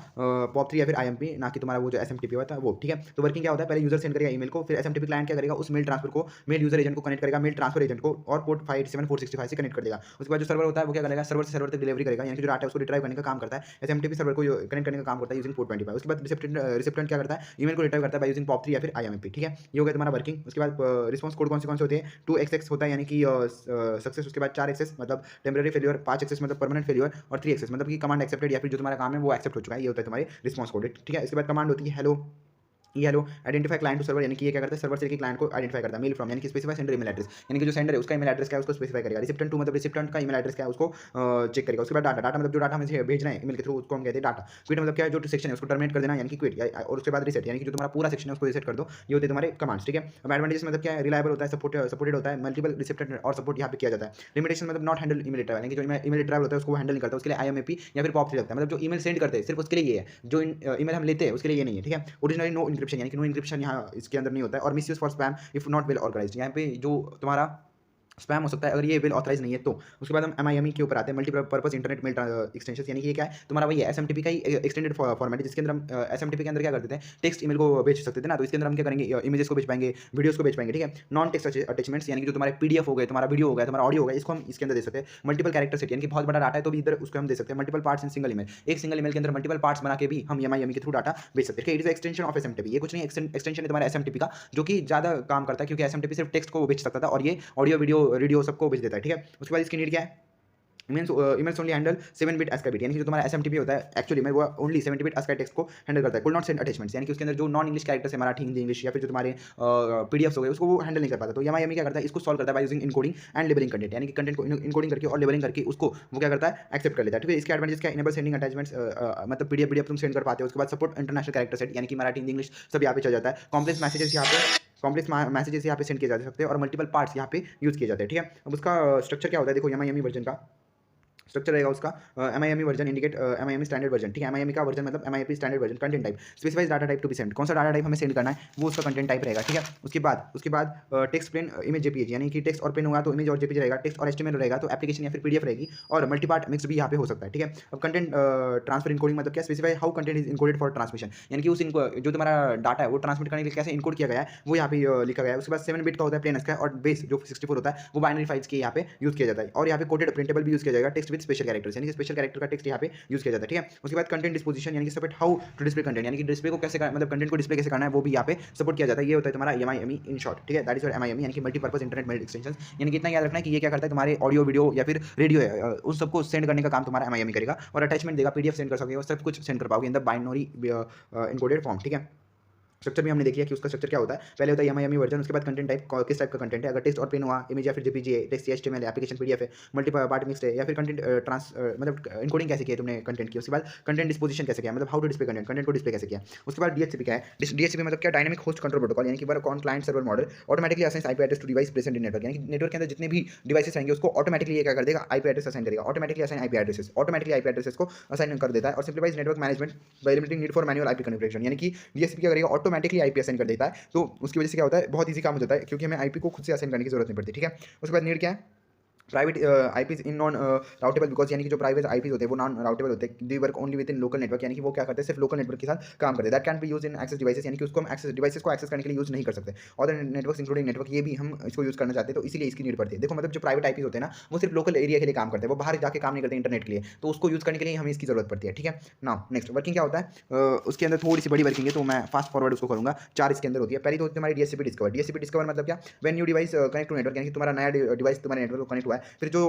POP3 या फिर IMP, ना कि तुम्हारा वो जो एसएमटीपी होता है वो, ठीक है। तो वर्किंग क्या होता है, पहले यूजर सेंड करेगा ईमेल को, फिर एसएमटीपी क्लाइंट क्या करेगा, उस मेल ट्रांसफर को मेल यूजर एजेंट को कनेक्ट करेगा, मेल ट्रांसफर एजेंट को और पोर्ट 57465 से कनेक्ट कर देगा। उसके बाद जो सर्वर होता है वो क्या करेगा, सर्वर से सर्वर तक डिलीवरी करेगा, यानी कि जो डाटा है उसको रिट्राइव करने का काम करता है, एसएमटीपी सर्वर को कनेक्ट करने का काम करता है यूजिंग पोर्ट 25। उसके बाद रिसिप्टेंट क्या करता है, ईमेल को रिट्राइव करता है बाय यूजिंग POP3 या फिर IMP, ठीक है। ये हो गया तुम्हारा वर्किंग। उसके बाद रिस्पॉन्स कोड कौन से होते हैं, 2xx होता है यानी कि सक्सेस, उसके बाद 4xx मतलब टेम्पररी फेलियर, 5xx मतलब परमानेंट फेलियर और 3xx मतलब कि कमांड एक्सेप्टेड या फिर जो तुम्हारा काम है वो एक्सेप्ट हो चुका है। ये होता है तुम्हारे रिस्पॉन्स कोड, ठीक है। इसके बाद कमांड होती है हेलो, ये hello identify client to server, यानी कि ये क्या करता है, सर्वर से लेके क्लाइंट को आइडेंटिफाई करता है। मेल फ्रॉम यानी कि स्पेसिफाई सेंडर ईमेल एड्रेस, यानी कि जो सेंडर है उसका ईमेल एड्रेस क्या है उसको स्पेसिफाई करेगा। रिसिप्टेंट टू मतलब रिसिप्टेंट का ईमेल एड्रेस क्या है उसको चेक करेगा। उसके बाद डाटा मतलब जो डाटा हमें भेजना है ईमेल के थ्रू उसको हम कहते हैं डाटा। क्विट मतलब क्या है, जो सेक्शन है उसको टर्मिनेट कर देना यानी कि क्विट, और उसके बाद रिसेट यानी कि जो तुम्हारा पूरा सेक्शन है उसको रिसेट कर दो। ये होते हैं तुम्हारे कमांड्स, ठीक है। अब एडवांटेजेस मतलब क्या है, रिलायबल होता है, सपोर्टेड होता है, मल्टीपल रिसिप्टेंट और सपोर्ट यहाँ पे किया जाता है। लिमिटेशन मतलब नॉट हैंडल ईमेल रिट्राइवल, यानी कि जो ईमेल रिट्राइवल होता है उसको हैंडल नहीं करता, उसके लिए IMAP या फिर POP3 लगता है। मतलब जो ईमेल सेंड करते हैं सिर्फ उसके लिए ये है, जो ईमेल हम लेते हैं उसके लिए ये नहीं है, ठीक है। ओरिजिनली नो इंक्रिप्शन, यानी कि नो इंक्रिप्शन यहाँ इसके अंदर नहीं होता है। और misuse for spam if not well organised, यहाँ पे जो तुम्हारा स्पैम हो सकता है अगर ये वेल ऑथराइज नहीं है तो। उसके बाद हम MIME के ऊपर आते हैं, मल्टीपर्पज इंटरनेट मेल एक्सटेंशन, यानी कि ये क्या है तुम्हारा वही है एसएमटीपी का ही एक्सटेंडेड फॉर्मेट है, जिसके अंदर हम एसएमटीपी के अंदर क्या कर देते हैं, टेक्स्ट ईमेल को भेज सकते थे ना, तो इसके अंदर हम क्या करेंगे, इमेजेस को भेज पाएंगे, वीडियोस को भेज पाएंगे, ठीक है। नॉन टेक्स्ट अटैचमेंट्स यानी कि जो तुम्हारे PDF हो गए, तुम्हारा वीडियो हो गया, तुम्हारा ऑडियो हो गया, इसको हम इसके अंदर दे सकते हैं। मल्टीपल कैरेक्टर सेट यानी कि बहुत बड़ा डाटा है तो भी इधर उसको हम दे सकते हैं। Multiple parts in single email, एक सिंगल ईमेल के अंदर मल्टीपल पार्ट्स बना के भी हम MIME के थ्रू डाटा भेज सकते हैं। It is extension of SMTP, ये कुछ नहीं एक्सटेंशन है तुम्हारा एसएमटीपी का, जो कि ज़्यादा काम करता है क्योंकि एसएमटीपी सिर्फ टेक्स्ट को भेज सकता था और ये ऑडियो वीडियो सबको भेज देता है, ठीक है। उसके बाद इसकी नीड क्या है, emails only handle 7 bit ASCII bit, यानी कि जो तुम्हारा एसएमटीपी होता है एक्चुअली में वो ओनली 70 बिट ASCII टेक्स्ट को हैंडल करता है। कुड नॉट सेंड अटैचमेंट्स, यानी कि उसके अंदर जो नॉन इंग्लिश कैरेक्टर्स है, मराठी, हिंदी, इंग्लिश या फिर जो तुम्हारे PDFs हो गए उसको वो हैंडल नहीं कर पाता। तो MIME क्या करता है, इसको सॉल्व करता है by using encoding and labelling content, यानी कि कंटेंट को इनकोडिंग करके और लेबलिंग करके उसको वो क्या करता है, एक्सेप्ट कर लेता है, ठीक है। इसके एडवांटेज क्या, इनेबल सेंडिंग अटैचमेंट्स मतलब PDF तुम सेंड कर पाते हो। उसके बाद सपोर्ट इंटरनेशनल कैरेक्टर सेट, यानी कि मराठी, हिंदी, इंग्लिश सब यहाँ पे चल जाता है। कॉम्प्लेक्स मैसेजेस यहाँ पे सेंड किए जा सकते हैं और मल्टीपल पार्ट्स यहाँ पे यूज किए जाते हैं, ठीक है। अब उसका स्ट्रक्चर क्या होता है देखो MIME वर्जन का स्ट्रक्चर रहेगा उसका MIME version indicate MIME standard version, ठीक है। MIME का वर्जन मतलब MIME standard version. Content type specifies data type to be send, कौन सा डाटा टाइप हमें सेंड करना है वो उसका कंटेंट टाइप रहेगा, ठीक है। उसके बाद टेक्स्ट प्लेन इमेज JPG, यानी कि टेक्स्ट और प्लेन होगा तो इमेज और JPG रहेगा, टेक्स्ट और HTML रहेगा तो एप्लीकेशन या फिर PDF रहेगी, और मल्टीपार्ट मिक्स भी यहाँ पे हो सकता है, ठीक है। अब कंटेंट ट्रांसफर इनकोडिंग मतलब क्या, specify how content is encoded for transmission, यानी कि उस जो तुम्हारा डाटा है वो ट्रांसमिट करने के लिए कैसे इनकोड किया गया है वो यहाँ पे लिखा गया है। उसके बाद 7 बिट का होता है प्लेन का, और बेस जो 64 होता है वो बाइनरी फाइल्स के यहाँ पे यूज किया जाता है, और यहाँ पे कोडेड प्रिंटेबल भी यूज किया जाएगा, टेक्स्ट विद स्पेशल कैरेक्टर्स, यानी कि स्पेशल कैरेक्टर का टेक्स्ट यहाँ पे यूज किया जाता है, ठीक है। उसके बाद कंटेंट डिस्पोजिशन, यानी कि support how to display content, यानी कि डिस्प्ले को कैसे मतलब कंटेंट को डिस्प्ले कैसे करना है वो भी यहाँ पे सपोर्ट किया जाता है। ये होता है तुम्हारा MIME इन शॉर्ट, ठीक है। दैट इज योर MIME, यानी कि मल्टीपर्पज इंटरनेट मेल्ड एक्सटेंशन, यानी कि इतना याद रखना है कि ये क्या करता है, तुम्हारे ऑडियो वीडियो या फिर रेडियो है उन सबको सेंड करने का काम तुम्हारा MIME करेगा, और अटैचमेंट देगा, PDF सेंड कर सकते हो, सब कुछ सेंड कर पाओगे in the binary encoded form, ठीक है। स्ट्रक्चर भी हमने देखी है कि उसका स्ट्रक्चर क्या होता है। पहले होता है MIME वर्जन, उसके बाद कंटेंट टाइप किस टाइप का कंटेंट है, अगर टेक्स्ट और प्लेन हुआ, इमेज या फिर JPG है, टेक्स्ट HTML है, एप्लीकेशन PDF है, मल्टीपार्ट मिक्स्ड है, या फिर कंटेंट मतलब इनकोडिंग कैसे किया तुमने कंटेंट की। उसके बाद कंटेंट डिस्पोजिशन कैसे किया, मतलब हाउ टू डिस्प्ले कंटेंट को डिस्प्ले कैसे किया। उसके बाद DHCP क्या है, DHCP मतलब क्या, डायनामिक होस्ट कंट्रोल प्रोटोकॉल, यानी कि work on client server model automatically assign IP address to device present in network, यानी कि नेटवर्क के अंदर जितने भी डिवाइसेस रहेंगे उसको ऑटोमेटिकली ये क्या कर देगा, IP एड्रेस असाइन करेगा, ऑटोमेटिकली असाइन IP एड्रेसेस को असाइन कर देता है, और simplifies network management by limiting need for manual IP configuration, यानी कि DHCP क्या करेगा, ऑटोमेटिकली IP असाइन कर देता है, तो उसकी वजह से क्या होता है, बहुत ईजी काम हो जाता है, क्योंकि हमें IP को खुद से असाइन करने की जरूरत नहीं पड़ती, ठीक है। उसके बाद नीड क्या है, private IPs in non routable, because यानी कि जो प्राइवेट IPs होते हैं वो नॉन राउटेबल होते हैं, they work only with in local network, यानी कि वो क्या करते हैं, सिर्फ लोकल नेटवर्क के साथ काम करते हैं। That can be use in excess devices, यानी कि उसको हम एक्सेस डिवाइसेस को एक्सेस करने के लिए यूज नहीं कर सकते, और नेटवर्क इंक्लूडिंग नेटवर्क ये भी हम इसको यूज करना चाहते हैं, तो इसीलिए इसकी नीड पड़ती है। देखो मतलब जो प्राइवेट IPs होते हैं ना वो सिर्फ लोकल एरिया के लिए काम करते हैं, वो बाहर जाके काम नहीं करते इंटरनेट के लिए, तो उसको यूज करने के लिए हमें इसकी जरूरत पड़ती है, ठीक है ना। नेक्स्ट वर्किंग क्या होता है, उसके अंदर थोड़ी सी बड़ी वर्किंग है, तो मैं फास्ट फॉरवर्ड उसको करूंगा। 4 इसके अंदर होती है। पहली तो होती है हमारी DHCP डिस्कवर मतलब क्या, when new device connect to network, यानी कि तुम्हारा नया डिवाइस तुम्हारे नेटवर्क को कनेक्ट हुआ है, फिर जो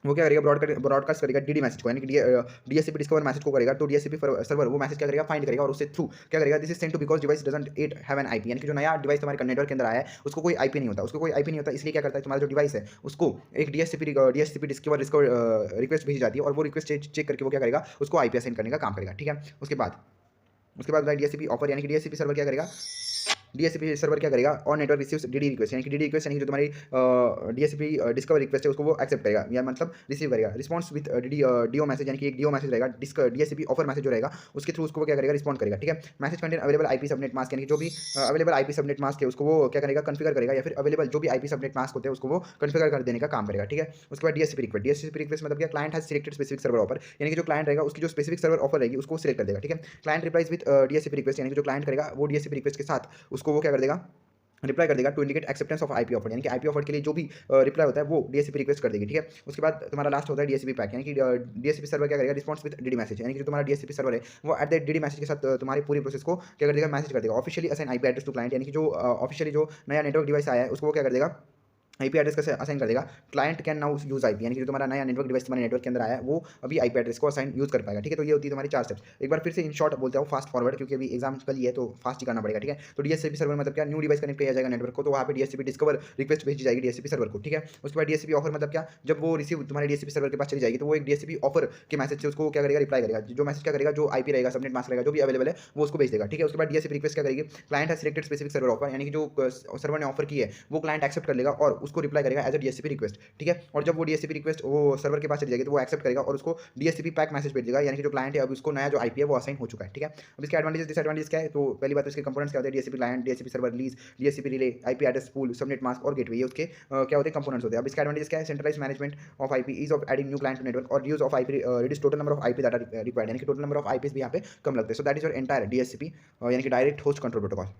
वो क्या करेगा, ब्रॉडकास्ट करेगा DD मैसेज को, यानी कि DHCP डिस्कवर मैसेज को करेगा, तो DHCP सर्वर वो मैसेज क्या करेगा, फाइंड करेगा, और उससे थ्रू क्या करेगा, this is sent to because device doesn't it have an IP, यानी कि जो नया डिवाइस तुम्हारे नेटवर्क के अंदर आया है उसको कोई IP नहीं होता, इसलिए क्या करता है, तुम्हारा जो डिवाइस है उसको एक DHCP डिस्कवर रिक्वेस्ट भेजी जाती है, और वो रिक्वेस्ट चेक करके वो क्या करेगा, उसको IP असाइन करने का काम करेगा, ठीक है। उसके बाद DHCP ऑफर, यानी कि DHCP सर्वर क्या करेगा, DHCP सर्वर क्या करेगा, और नेटवर्क रिसीव्स DD रिक्वेस्ट, यानी कि DD रिक्वेस्ट, यानी कि जो तुम्हारी DHCP डिस्कवर रिक्वेस्ट है उसको वो एक्सेप्ट करेगा, या मतलब रिसीव करेगा। रिस्पॉन्स विद DO मैसेज, यानी कि एक DO मैसेज रहेगा, DHCP ऑफर मैसेज जो रहेगा उसके थ्रू उसको वो क्या करेगा, रिस्पॉन्ड करेगा, ठीक है। Message contain available IP subnet mask, यानी कि जो भी अवेलेबल IP सबनेट मास्क है उसको वो क्या करेगा, कन्फिगर करेगा, या फिर अवेलेबल जो भी IP सबनेट मास्क होते हैं उसको वो कन्फिगर कर देने का काम करेगा, ठीक है। उसके बाद DHCP रिक्वेस्ट मतलब क्या, client has selected specific server offer, यानी कि जो क्लाइंट रहेगा उसकी जो स्पेसिफिक सर्वर ऑफर रहेगी उसको सिलेक्ट कर देगा, ठीक है। Client replies with DHCP request, यानी कि जो क्लाइंट करेगा वो DHCP रिक्वेस्ट के साथ उसको वो क्या कर देगा, रिप्लाई कर देगा to indicate acceptance of IP offer, यानी कि IP ऑफर के लिए जो भी रिप्लाई होता है वो DHCP रिक्वेस्ट कर देगी, ठीक है। उसके बाद तुम्हारा लास्ट होता है DHCP पैक, यानी कि DHCP सर्वर क्या करेगा, रिस्पॉन्स विद DD मैसेज, यानी कि जो तुम्हारा DHCP सर्वर है वो एट द DD मैसेज के साथ तुम्हारी पूरी प्रोसेस को क्या कर देगा, मैसेज कर देगा। Officially assign IP address to client, यानी कि जो ऑफिशियली जो नया नेटवर्क डिवाइस आया है उसको वो क्या कर देगा, IP एड्रेस कैसे असाइन कर देगा। Client can now use IP, यानी कि जो तुम्हारा नया नेटवर्क डिवाइस तुम्हारे नेटवर्क के अंदर आया है वो अभी IP एड्रेस को असाइन यूज कर पाएगा, ठीक है। तो ये होती है तुम्हारी 4 स्टेप्स। एक बार फिर से इन शॉर्ट बोलते हैं फास्ट फॉरवर्ड, क्योंकि अभी एग्जाम कल ही है तो फास्ट ही करना पड़ेगा, ठीक है। तो DHCP सर्वर मतलब क्या, न्यू डिवाइस कनेक्ट किया जाएगा नेटवर्क को, तो वहाँ पे DHCP डिस्कवर रिक्वेस्ट भेजी जाएगी DHCP सर्वर को, ठीक है। उसके बाद DHCP ऑफर मतलब क्या, जब वो रिसीव तुम्हारे DHCP सर्वर के पास चली जाएगी तो वो एक DHCP ऑफर के मैसेज से उसको क्या करेगा, रिप्लाई करेगा, जो मैसेज क्या करेगा, जो IP रहेगा, सबनेट मास्क रहेगा, जो भी अवेलेबल है वो उसको भेज देगा, ठीक है। उसके बाद DHCP रिक्वेस्ट क्या करेगी, client has selected specific server offer, यानी कि जो सर्वर ने ऑफर की है वो क्लाइंट एक्सेप्ट कर लेगा और उसको रिप्लाई करेगा एज अ DHCP रिक्वेस्ट, ठीक है। और जब वो DHCP रिक्वेस्ट वो सर्वर के पास चली जाएगी तो वो एक्सेप्ट करेगा और उसको DHCP पैक मैसेज भेज देगा, यानी कि जो क्लाइंट है अब उसको नया जो IP है वो असाइन हो चुका है, ठीक है। अब इसके एडवांटेजेस डिसएडवांटेजेस क्या है, तो पहली बात तो इसके कंपोनेंट्स क्या होते हैं, DHCP client, DHCP server, lease, DHCP relay, IP address pool, subnet mask और गेटवे, ये उसके क्या होते हैं, कंपोनेंट्स होते हैं। अब इसके एडवांटेजेस क्या है, centralize management of IP, ease of adding new client to network, और use of IP reduce total number of IP that are required, यानी कि टोटल नंबर ऑफ IPs भी यहाँ पे कम लगते हैं। सो that is your entire DHCP, यानी कि direct host control protocol.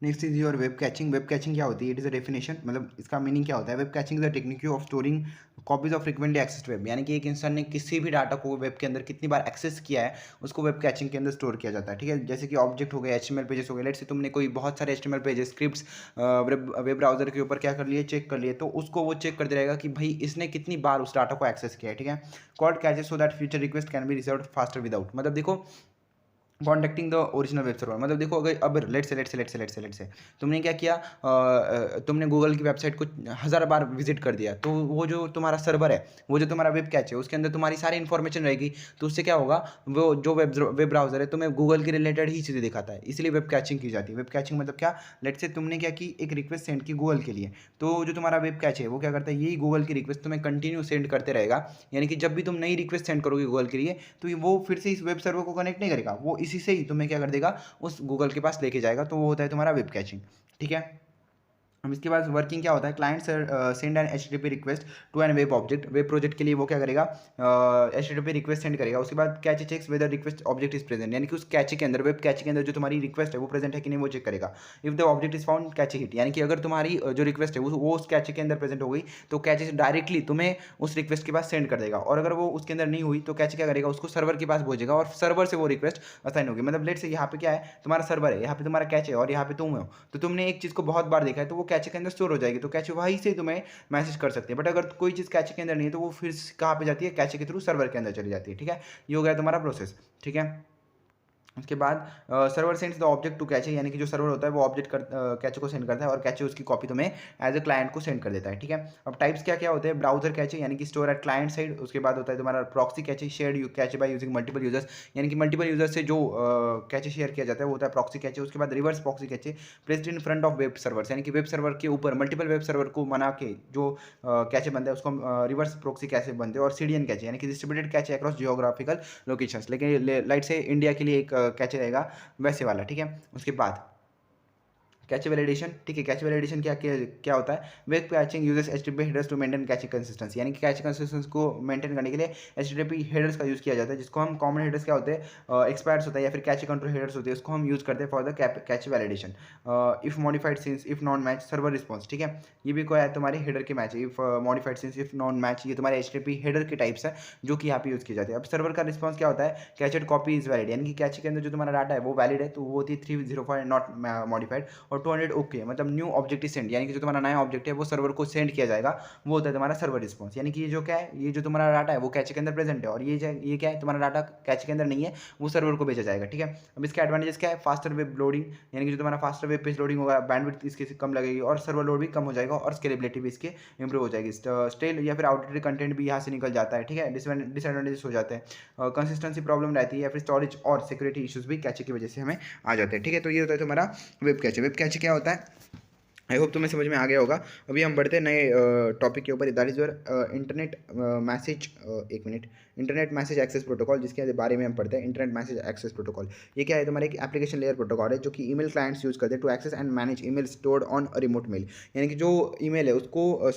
Next is your web catching. Web catching क्या होती है, इट इज़ अ डेफिनेशन, मतलब इसका मीनिंग क्या होता है। Web catching is a technique of storing copies of frequently accessed web, यानी कि एक इंसान ने किसी भी डाटा को वेब के अंदर कितनी बार एक्सेस किया है उसको वेब कैचिंग के अंदर स्टोर किया जाता है, ठीक है। जैसे कि ऑब्जेक्ट हो गए, HTML पेजेस हो गए, लेट्स से तुमने कोई बहुत सारे HTML pages scripts web browser के ऊपर क्या कर लिए, चेक कर लिए, तो उसको वो चेक करते रहेगा कि भाई इसने कितनी बार उस डाटा को एक्सेस किया है, ठीक है। Called catches so that future request can be reserved faster without, मतलब देखो contacting the original web server, मतलब देखो अगर अब लेट से तुमने क्या किया, तुमने गूगल की वेबसाइट को 1000 बार विजिट कर दिया, तो वो जो तुम्हारा सर्वर है, वो जो तुम्हारा वेब कैच है, उसके अंदर तुम्हारी सारी इन्फॉर्मेशन रहेगी। तो उससे क्या होगा, वो जो वेब ब्राउजर है तुम्हें गूगल के रिलेटेड ही चीज़ें दिखाता है, इसलिए वेब कैचिंग की जाती है। वेब कैचिंग मतलब क्या, लेट से तुमने क्या की, एक रिक्वेस्ट सेंड की गूगल के लिए, तो जो तुम्हारा वेब कैच है वो क्या करता है, यही गूगल की रिक्वेस्ट तुम्हें कंटिन्यू सेंड करते रहेगा। यानी कि जब भी तुम नई रिक्वेस्ट सेंड करोगे गूगल के लिए, तो वो फिर से इस वेब सर्वर को कनेक्ट नहीं करेगा, वो इसी से ही तुम्हें क्या कर देगा, उस गूगल के पास लेके जाएगा। तो वो होता है तुम्हारा वेब कैचिंग। ठीक है। अब इसके बाद वर्किंग क्या होता है, client send an HTTP request to an web object, web project के लिए वो क्या करेगा, HTTP रिक्वेस्ट सेंड करेगा। उसके बाद cache checks whether request object is present, यानी कि उस कैचे के अंदर, वेब कैचे के अंदर जो तुम्हारी रिक्वेस्ट है वो प्रेजेंट है कि नहीं वो चेक करेगा। If the object is found cache hit, यानी कि अगर तुम्हारी जो रिक्वेस्ट है वो उस कैचे के अंदर प्रेजेंट हो गई, तो कैचे डायरेक्टली तुम्हें उस रिक्वेस्ट के पास सेंड कर देगा। और अगर वो उसके अंदर नहीं हुई, तो कैचे क्या करेगा, उसको सर्वर के पास भेजेगा और सर्वर से वो रिक्वेस्ट असाइन होगी। मतलब लेट से यहाँ पे क्या है, तुम्हारा सर्वर है, यहाँ पे तुम्हारा कैचे है और यहाँ पे तुम हो, तो तुमने एक चीज़ को बहुत बार देखा है, तो वो कैचे के अंदर स्टोर हो जाएगी, तो कैचे वहीं से तुम्हें मैसेज कर सकते हैं। बट अगर कोई चीज़ कैचे के अंदर नहीं है, तो वो फिर कहाँ पे जाती है, कैचे के थ्रू सर्वर के अंदर चली जाती है। ठीक है, ये हो गया तुम्हारा प्रोसेस। ठीक है। उसके बाद server sends the object to cache, यानी कि जो सर्वर होता है वो ऑब्जेक्ट कैचे को सेंड करता है और कैचे उसकी कॉपी तुम्हें एज ए क्लाइंट को सेंड कर देता है। ठीक है। अब टाइप्स क्या क्या होते हैं, ब्राउजर कैचे यानी कि स्टोर एट क्लाइंट साइड, उसके बाद होता है तुम्हारा proxy cache, shared cache by using multiple users, यानी कि मल्टीपल यूजर से जो कैचे शेयर किया जाता है वो होता है प्रॉक्सी कैचे। उसके बाद reverse proxy cache, placed in front of web servers, यानी कि वेब सर्वर के ऊपर मल्टीपल वेब सर्वर को बना के जो कैचे बनता है उसको हम रिवर्स प्रॉक्सी कैचे बनते हैं। और सीडीएन कैचे, यानी कि distributed cache across geographical locations, लेकिन लाइट से इंडिया के लिए एक कैचे रहेगा वैसे वाला। ठीक है। उसके बाद कैचे वैलिडेशन। ठीक है, कैचे वैलिडेशन क्या होता है, web caching uses HTTP headers to maintain cache consistency, यानी कि कैचे कंसिस्टेंसी को मेंटेन करने के लिए HTTP हेडर्स का यूज़ किया जाता है, जिसको हम कॉमन हेडर्स क्या होते हैं, एक्सपायर्स होता है या फिर कैचे कंट्रोल हेडर्स होते हैं, उसको हम यूज़ करते हैं for the cache validation. If modified since if non match server response. ठीक है, ये भी कोई है तुम्हारे हेडर के match, if modified since if non match, ये तुम्हारे HTTP हेडर के टाइप्स है जो कि यहाँ पे यूज़ किए जाते हैं। अब सर्वर का रिस्पॉन्स क्या होता है, कैचेड कॉपी इज वैलिड, यानी कि कैचे के अंदर जो तुम्हारा डाटा है वो वैलिड है, तो वो होती है 305 नॉट मॉडिफाइड, और 200 ओके, मतलब न्यू ऑब्जेक्ट इज सेंड, यानी कि जो तुम्हारा नया ऑब्जेक्ट है वो सर्वर को सेंड किया जाएगा, वो होता है तुम्हारा सर्वर रिस्पॉन्स। यानी कि ये जो क्या है, ये जो तुम्हारा डाटा है वो कैचे के अंदर प्रेजेंट है, और ये क्या है, तुम्हारा डाटा कैचे के अंदर नहीं है, वो सर्वर को भेजा जाएगा। ठीक है। अब इसके एडवांटेजेस क्या है, फास्टर वेब लोडिंग, यानी कि जो तुम्हारा फास्टर वेब पेज लोडिंग होगा, बैंडविड्थ इसकी कम लगेगी और सर्वर लोड भी कम हो जाएगा, और स्केलेबिलिटी भी इसके इंप्रूव हो जाएगी। स्टेल या फिर आउटडेटेड कंटेंट भी यहाँ से निकल जाता है। ठीक है, डिसएडवांटेजेस हो जाते हैं, कंसिस्टेंसी प्रॉब्लम रहती है, या फिर स्टोरेज और सिक्योरिटी इशूज़ भी कैचे की वजह से हमें आ जाते हैं। ठीक है, तो ये होता है तुम्हारा वेब कैचे। वेब कैचे क्या होता है, आई होप तुम्हें समझ में आ गया होगा। अभी हम बढ़ते हैं नए टॉपिक के ऊपर, that is your internet message, एक minute, internet message access protocol, जिसके बारे में हम पढ़ते हैं। इंटरनेट मैसेज एक्सेस प्रोटोकॉल ये क्या है, तुम्हारे एक एप्लीकेशन लेयर प्रोटोकॉल है जो कि ईमेल क्लाइंट्स यूज़ करते हैं to access and manage email stored on a remote mail, यानी कि जो ईमेल है उसको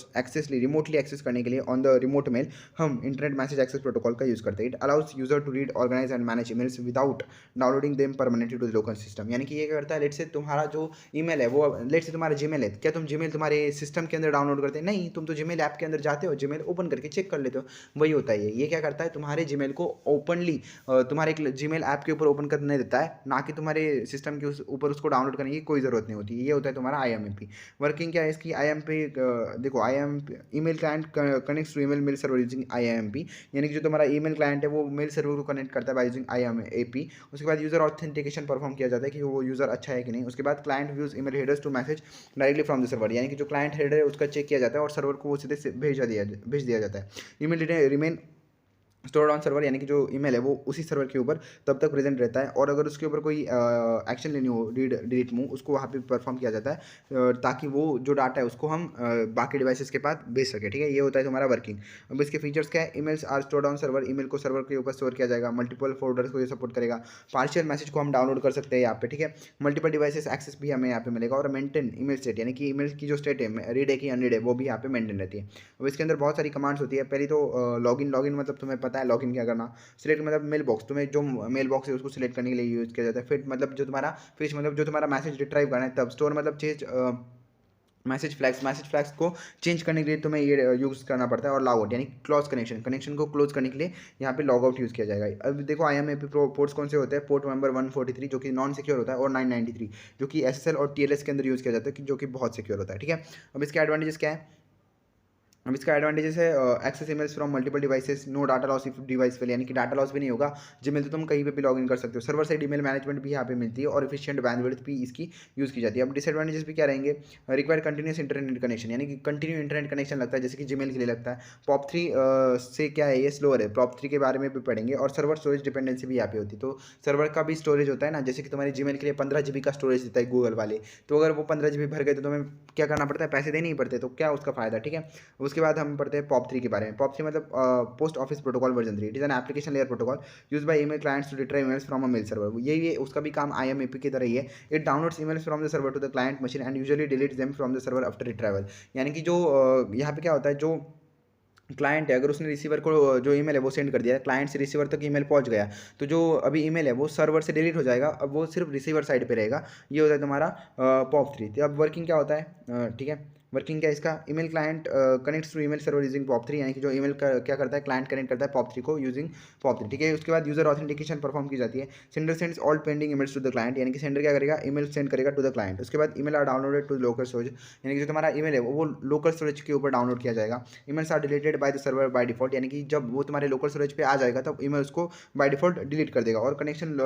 रिमोटली एक्सेस करने के लिए ऑन द रिमोट मेल हम इंटरनेट मैसेज एक्सेस प्रोटोकॉल का यूज़ करते हैं। It allows user to read, organise and manage emails without downloading them permanently to the local system, यानी कि ये क्या करता है, लेट से तुम्हारा जो ईमेल है वो, लेट से तुम्हारा जीमेल है, क्या तुम जीमेल तुम्हारे सिस्टम के अंदर डाउनलोड करते हैं, नहीं, तुम तो जीमेल ऐप के अंदर जाते हो, जीमेल ओपन करके चेक कर लेते हो, वही होता है ये क्या करता है, तुम्हारे जीमेल को ओपनली तुम्हारे एक जीमेल ऐप के ऊपर ओपन करने देता है, ना कि तुम्हारे सिस्टम के ऊपर उसको डाउनलोड करने की कोई ज़रूरत नहीं होती। ये होता है तुम्हारा IMP। वर्किंग क्या है इसकी, IMP देखो, IMP email client connects to email mail server using IMP, यानी कि जो तुम्हारा ईमेल क्लाइंट है वो मेल सर्वर को कनेक्ट करता है बाय यूजिंग IMAP। उसके बाद यूजर ऑथेंटिकेशन परफॉर्म किया जाता है कि वो यूजर अच्छा है कि नहीं। उसके बाद client views email headers to message directly from the server, यानी कि जो क्लाइंट हेडर है उसका चेक किया जाता है और सर्वर को वो सीधे भेज दिया जाता है। Email remain stored on server, यानी कि जो ईमेल है वो उसी सर्वर के ऊपर तब तक प्रेजेंट रहता है, और अगर उसके ऊपर कोई एक्शन लेनी हो, रीड डिलीट मूव, उसको वहाँ पे परफॉर्म किया जाता है, ताकि वो जो डाटा है उसको हम बाकी डिवाइसेस के पास भेज सके। ठीक है, ये होता है तुम्हारा वर्किंग। अब इसके फीचर्स क्या है, emails are stored on server, email को सर्वर के ऊपर स्टोर किया जाएगा, मल्टीपल फोल्डर्स को ये सपोर्ट करेगा, पार्शियल मैसेज को हम डाउनलोड कर सकते हैं यहाँ पे। ठीक है, मल्टीपल डिवाइसेस एक्सेस भी हमें यहाँ पे मिलेगा, और मेंटेन ईमेल स्टेट, यानी कि ईमेल की जो स्टेट है, रीड है कि अनरीड है, वो भी यहाँ पे मेंटेन रहती है। अब इसके अंदर बहुत सारी कमांड्स होती है। पहली तो लॉगिन मतलब तुम्हें पता है लॉगिन क्या करना, सिलेक्ट मतलब मेल बॉक्स, तुम्हें जो मेल बॉक्स है उसको सिलेक्ट करने के लिए यूज़ किया जाता है। फिट मतलब जो तुम्हारा फिश मतलब जो तुम्हारा मैसेज रिट्राइव करना है तब। स्टोर मतलब चेंज मैसेज फ्लैग्स को चेंज करने के लिए तुम्हें ये यूज़ करना पड़ता है। और लॉग आउट यानी क्लोज कनेक्शन को क्लोज करने के लिए यहाँ पे लॉग आउट यूज़ किया जाएगा। अब देखो IMAP पोर्ट्स कौन से होते हैं, पोर्ट नंबर 143 जो कि नॉन सिक्योर होता है, और 993 जो कि SSL और TLS के अंदर यूज़ किया जाता है, जो कि बहुत सिक्योर होता है। ठीक है, अब इसके एडवांटेजेस क्या है, अब इसका एडवांटेजेस है access emails from multiple devices, no data loss if device fail, यानी कि डाटा लॉस भी नहीं होगा। जीमेल तो तुम कहीं पे भी लॉग इन कर सकते हो। सर्वर साइड ईमेल मैनेजमेंट भी यहाँ पे मिलती है और एफिशिएंट बैंडविड्थ भी इसकी यूज़ की जाती है। अब डिसएडवांटेजेस भी क्या रहेंगे? रिक्वायर कंटिन्यूस इंटरनेट कनेक्शन, यानी कि कंटिन्यू इंटरनेट कनेक्शन लगता है, जैसे कि जीमेल के लिए लगता है। पॉप थ्री से क्या है, ये स्लोअर है। पॉप थ्री के बारे में भी पढ़ेंगे। और सर्वर स्टोरेज डिपेंडेंसी भी यहाँ पे होती है। तो सर्वर का भी स्टोरेज होता है ना, जैसे कि तुम्हारे जीमेल के लिए 15 GB का स्टोरेज देता है गूगल वाले, तो अगर वो 15 GB भर गए तो तुम्हें क्या करना पड़ता है, पैसे देने ही पड़ते, तो क्या उसका फायदा, ठीक है। उसके बाद हम पढ़ते हैं पॉप थ्री के बारे में। पॉप थ्री मतलब post office protocol version 3। It is an application layer protocol use by email clients to retrieve emails from a mail server. ये उसका भी काम IMAP की तरह ही है। It downloads emails from the server to the client machine and usually deletes them from the server after retrieval. यानी कि जो यहाँ पे क्या होता है, जो क्लाइंट है, अगर उसने रिसीवर को जो ईमेल है वो सेंड कर दिया है, क्लाइंट से रिसीवर तक ईमेल पहुंच गया, तो जो अभी ईमेल है वो सर्वर से डिलीट हो जाएगा, अब वो सिर्फ रिसीवर साइड पे रहेगा। ये होता है तुम्हारा पॉप थ्री। तो अब वर्किंग क्या होता है, ठीक है, वर्किंग क्या है इसका? Email client connects to email server using POP three, यानी कि जो ईमेल क्या करता है, क्लाइंट कनेक्ट करता है पॉप थ्री को यूजिंग पॉप थ्री, ठीक है। उसके बाद यूजर ऑथेंटिकेशन परफॉर्म की जाती है। Sender sends all pending emails to the client, यानी कि सेंडर क्या करेगा, ईमेल सेंड करेगा टू द क्लाइंट। उसके बाद email are downloaded to local storage, यानी कि जो तुम्हारा ईमेल है वो लोकल स्टोरेज के ऊपर डाउनलोड किया जाएगा। Emails are deleted by the server by default, यानी कि जब वो तुम्हारे लोकल स्टोरेज पे आ जाएगा तब ईमेल उसको बाय डिफॉल्ट डिलीट कर देगा और कनेक्शन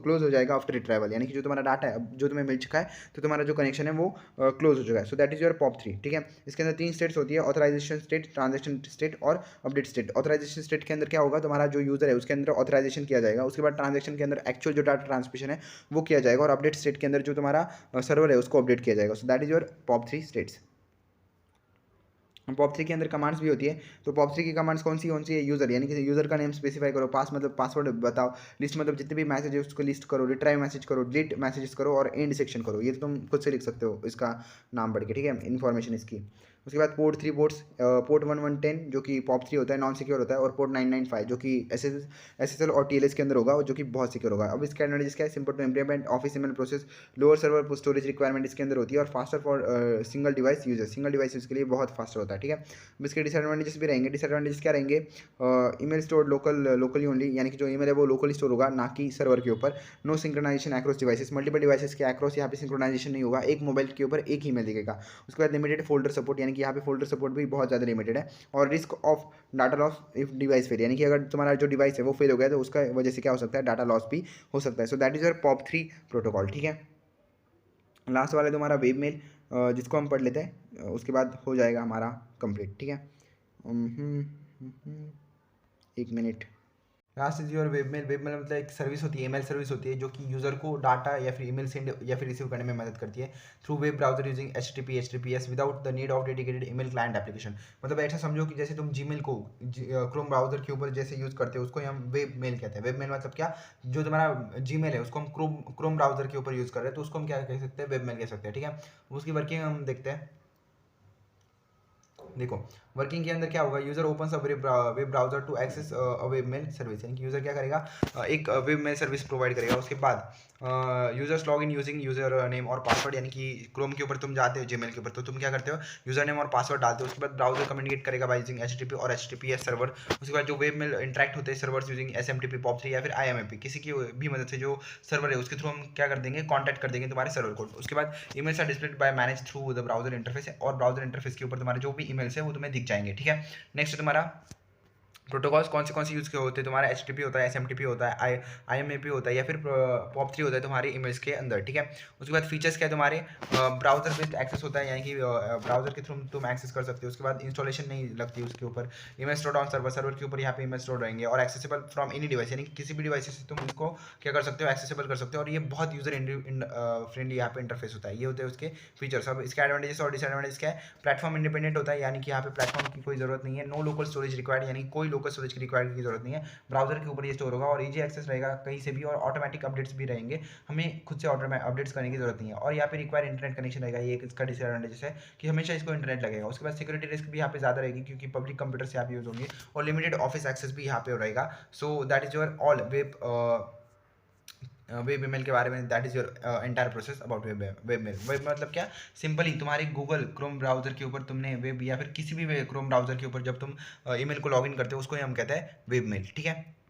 क्लोज हो जाएगा आफ्टर रिट्राइवल, यानी कि जो तुम्हारा डाटा है जो तुम्हें मिल चुका है, तो तुम्हारा जो कनेक्शन है वो क्लोज हो चुका है। So that is your pop three, ठीक है। इसके अंदर 3 स्टेट्स होती है, ऑथराइजेशन स्टेट, ट्रांजेक्शन स्टेट और अपडेट स्टेट। ऑथराइजेशन स्टेट के अंदर क्या होगा, तुम्हारा जो यूजर है उसके अंदर ऑथराइजेशन किया जाएगा। उसके बाद ट्रांजेक्शन के अंदर एक्चुअल जो डाटा ट्रांसमिशन है वो किया जाएगा, और अपडेट स्टेट के अंदर जो तुम्हारा सर्वर है उसको अपडेट किया जाएगा। सो that is your pop three states. Pop three के अंदर कमांड्स भी होती है। तो पॉप थ्री की कमांड्स कौन सी है? यूजर, यानी कि यूजर का नेम स्पेसिफाई करो, पास मतलब पासवर्ड बताओ, लिस्ट मतलब जितने भी मैसेज है उसको लिस्ट करो, रिट्राइव मैसेज करो, डिलीट मैसेजेस करो और एंड सेक्शन करो। ये तो तुम खुद से लिख सकते हो इसका नाम पढ़ के, ठीक है, इन्फॉर्मेशन इसकी। उसके बाद पोर्ट थ्री पोर्ट्स, पोर्ट 1110 जो कि पॉप थ्री होता है, नॉन सिक्योर होता है, और पोर्ट 995 जो कि SSL और TLS के अंदर होगा, जो कि बहुत सिक्योर होगा। अब इसका एडवांटेज क्या है? Simple to implement office email process, lower server storage requirement इसके अंदर होती है, और faster for single device user, single device use के लिए बहुत फास्टर होता है, ठीक है। अब इसके डिसएडवांटेजेस भी रहेंगे। डिसएडवांटेजेस क्या रहेंगे? ईमेल स्टोर लोकली ओनली, यानी कि जो ईमेल है वो लोकली स्टोर होगा, ना कि सर्वर के ऊपर। No synchronisation across devices, multiple devices के अक्रॉस यहाँ पे सिंक्रोनाइजेशन नहीं होगा, एक मोबाइल के ऊपर एक ईमेल दिखेगा। उसके बाद लिमिटेड फोल्डर सपोर्ट, यानी कि यहाँ पे फोल्डर सपोर्ट भी बहुत ज़्यादा लिमिटेड है। और risk of data loss if device fail, यानी कि अगर तुम्हारा जो डिवाइस है वो फेल हो गया तो उसका वजह से क्या हो सकता है, डाटा लॉस भी हो सकता है। So that is your pop three protocol, ठीक है। लास्ट वाला है तुम्हारा वेब मेल, जिसको हम पढ़ लेते हैं, उसके बाद हो जाएगा हमारा कंप्लीट, ठीक है। एक minute. Last is your web mail. Web mail मतलब एक सर्विस होती है, ईमेल सर्विस होती है, जो कि यूजर को डाटा या फिर ईमेल सेंड या फिर रिसीव करने में मदद करती है through web browser using HTTPS without the need of dedicated email client application. मतलब ऐसा समझो कि जैसे तुम जीमेल को क्रोम ब्राउजर के ऊपर जैसे यूज करते हो, उसको हम वेब मेल कहते हैं। वेब मेल मतलब क्या, जो तुम्हारा जीमेल है उसको हम क्रोम ब्राउजर के ऊपर यूज कर रहे हैं, तो उसको हम क्या कह सकते हैं, वेब मेल कह सकते हैं, ठीक है। उसकी वर्किंग हम देखते हैं। देखो, वर्किंग के अंदर क्या होगा, user open web browser to access a web mail service, यानी कि यूजर क्या करेगा, एक वेब मेल सर्विस प्रोवाइड करेगा। उसके बाद users log in using user name और पासवर्ड, यानी कि क्रोम के ऊपर तुम जाते हो, जीमेल के ऊपर, तो तुम क्या करते हो, यूजर नेम और पासवर्ड डालते हो। उसके बाद ब्राउजर कम्युनिकेट करेगा बाय यूजिंग HTTP और HTTPS सर्वर। उसके बाद जो वेब मेल इंटरेक्ट होते हैं सर्वर्स यूजिंग SMTP, POP3 या फिर IMAP, किसी की भी मदद से जो सर्वर है उसके थ्रू हम क्या कर देंगे, कॉन्टैक्ट कर देंगे तुम्हारे सर्वर को। उसके बाद emails are displayed by manage through the browser interface, और ब्राउजर इंटरफेस के ऊपर तुम्हारे जो भी ईमेल्स है वो तुम्हें दिख जाएंगे, ठीक है। नेक्स्ट तुम्हारा प्रोटोकॉल्स कौन से यूज़ के होते हैं, तुम्हारा HTTP होता है, SMTP होता है, IMAP होता है, या फिर POP3 होता है तुम्हारे ईमेल्स के अंदर, ठीक है। उसके बाद फीचर्स क्या है तुम्हारे, ब्राउजर बेस्ड एक्सेस होता है, यानी कि ब्राउजर के थ्रू तुम एक्सेस कर सकते हो। उसके बाद इंस्टॉलेशन नहीं लगती उसके ऊपर। ईमेल स्टोर्ड ऑन सर्वर के ऊपर यहाँ पे ईमेल स्टोर रहेंगे, और एक्सेसिबल फ्रॉम एनी डिवाइस, यानी कि किसी भी डिवाइस से तुम इसको क्या कर सकते हो, एक्सेसिबल कर सकते हो। और ये बहुत यूजर फ्रेंडली यहाँ पे इंटरफेस होता है। ये होते हैं उसके फीचर्स। अब इसके एडवांटेजेस और डिसएडवांटेजेस क्या है, प्लेटफॉर्म इंडिपेंडेंट होता है, यानी कि यहाँ पे प्लेटफॉर्म की कोई जरूरत नहीं है। नो लोकल स्टोरेज रिक्वायर्ड, यानी कोई लोकल स्टोरेज की रिक्वायर्ड की जरूरत नहीं है, ब्राउजर के ऊपर ये स्टोर होगा, और इजी एक्सेस रहेगा कहीं से भी, और ऑटोमेटिक अपडेट्स भी रहेंगे, हमें खुद से अपडेट्स करने की जरूरत नहीं है। और यहाँ पे रिक्वायर इंटरनेट कनेक्शन रहेगा, ये एक इसका डिसएडवांटेज है कि हमेशा इसको इंटरनेट लगेगा। उसके बाद सिक्योरिटी रिस्क भी यहाँ पे ज़्यादा रहेगी, क्योंकि पब्लिक कंप्यूटर यहाँ पे यूज होंगे, और लिमिटेड ऑफिस एक्सेस भी यहाँ पे रहेगा। So that is your all web email के बारे में, that is your entire process about web mail. Web मतलब क्या, सिंपली तुम्हारे गूगल क्रोम ब्राउजर के ऊपर तुमने वेब या फिर किसी भी क्रोम ब्राउजर के ऊपर जब तुम ईमेल को लॉगिन करते हो, उसको हम कहते हैं वेब मेल, ठीक है।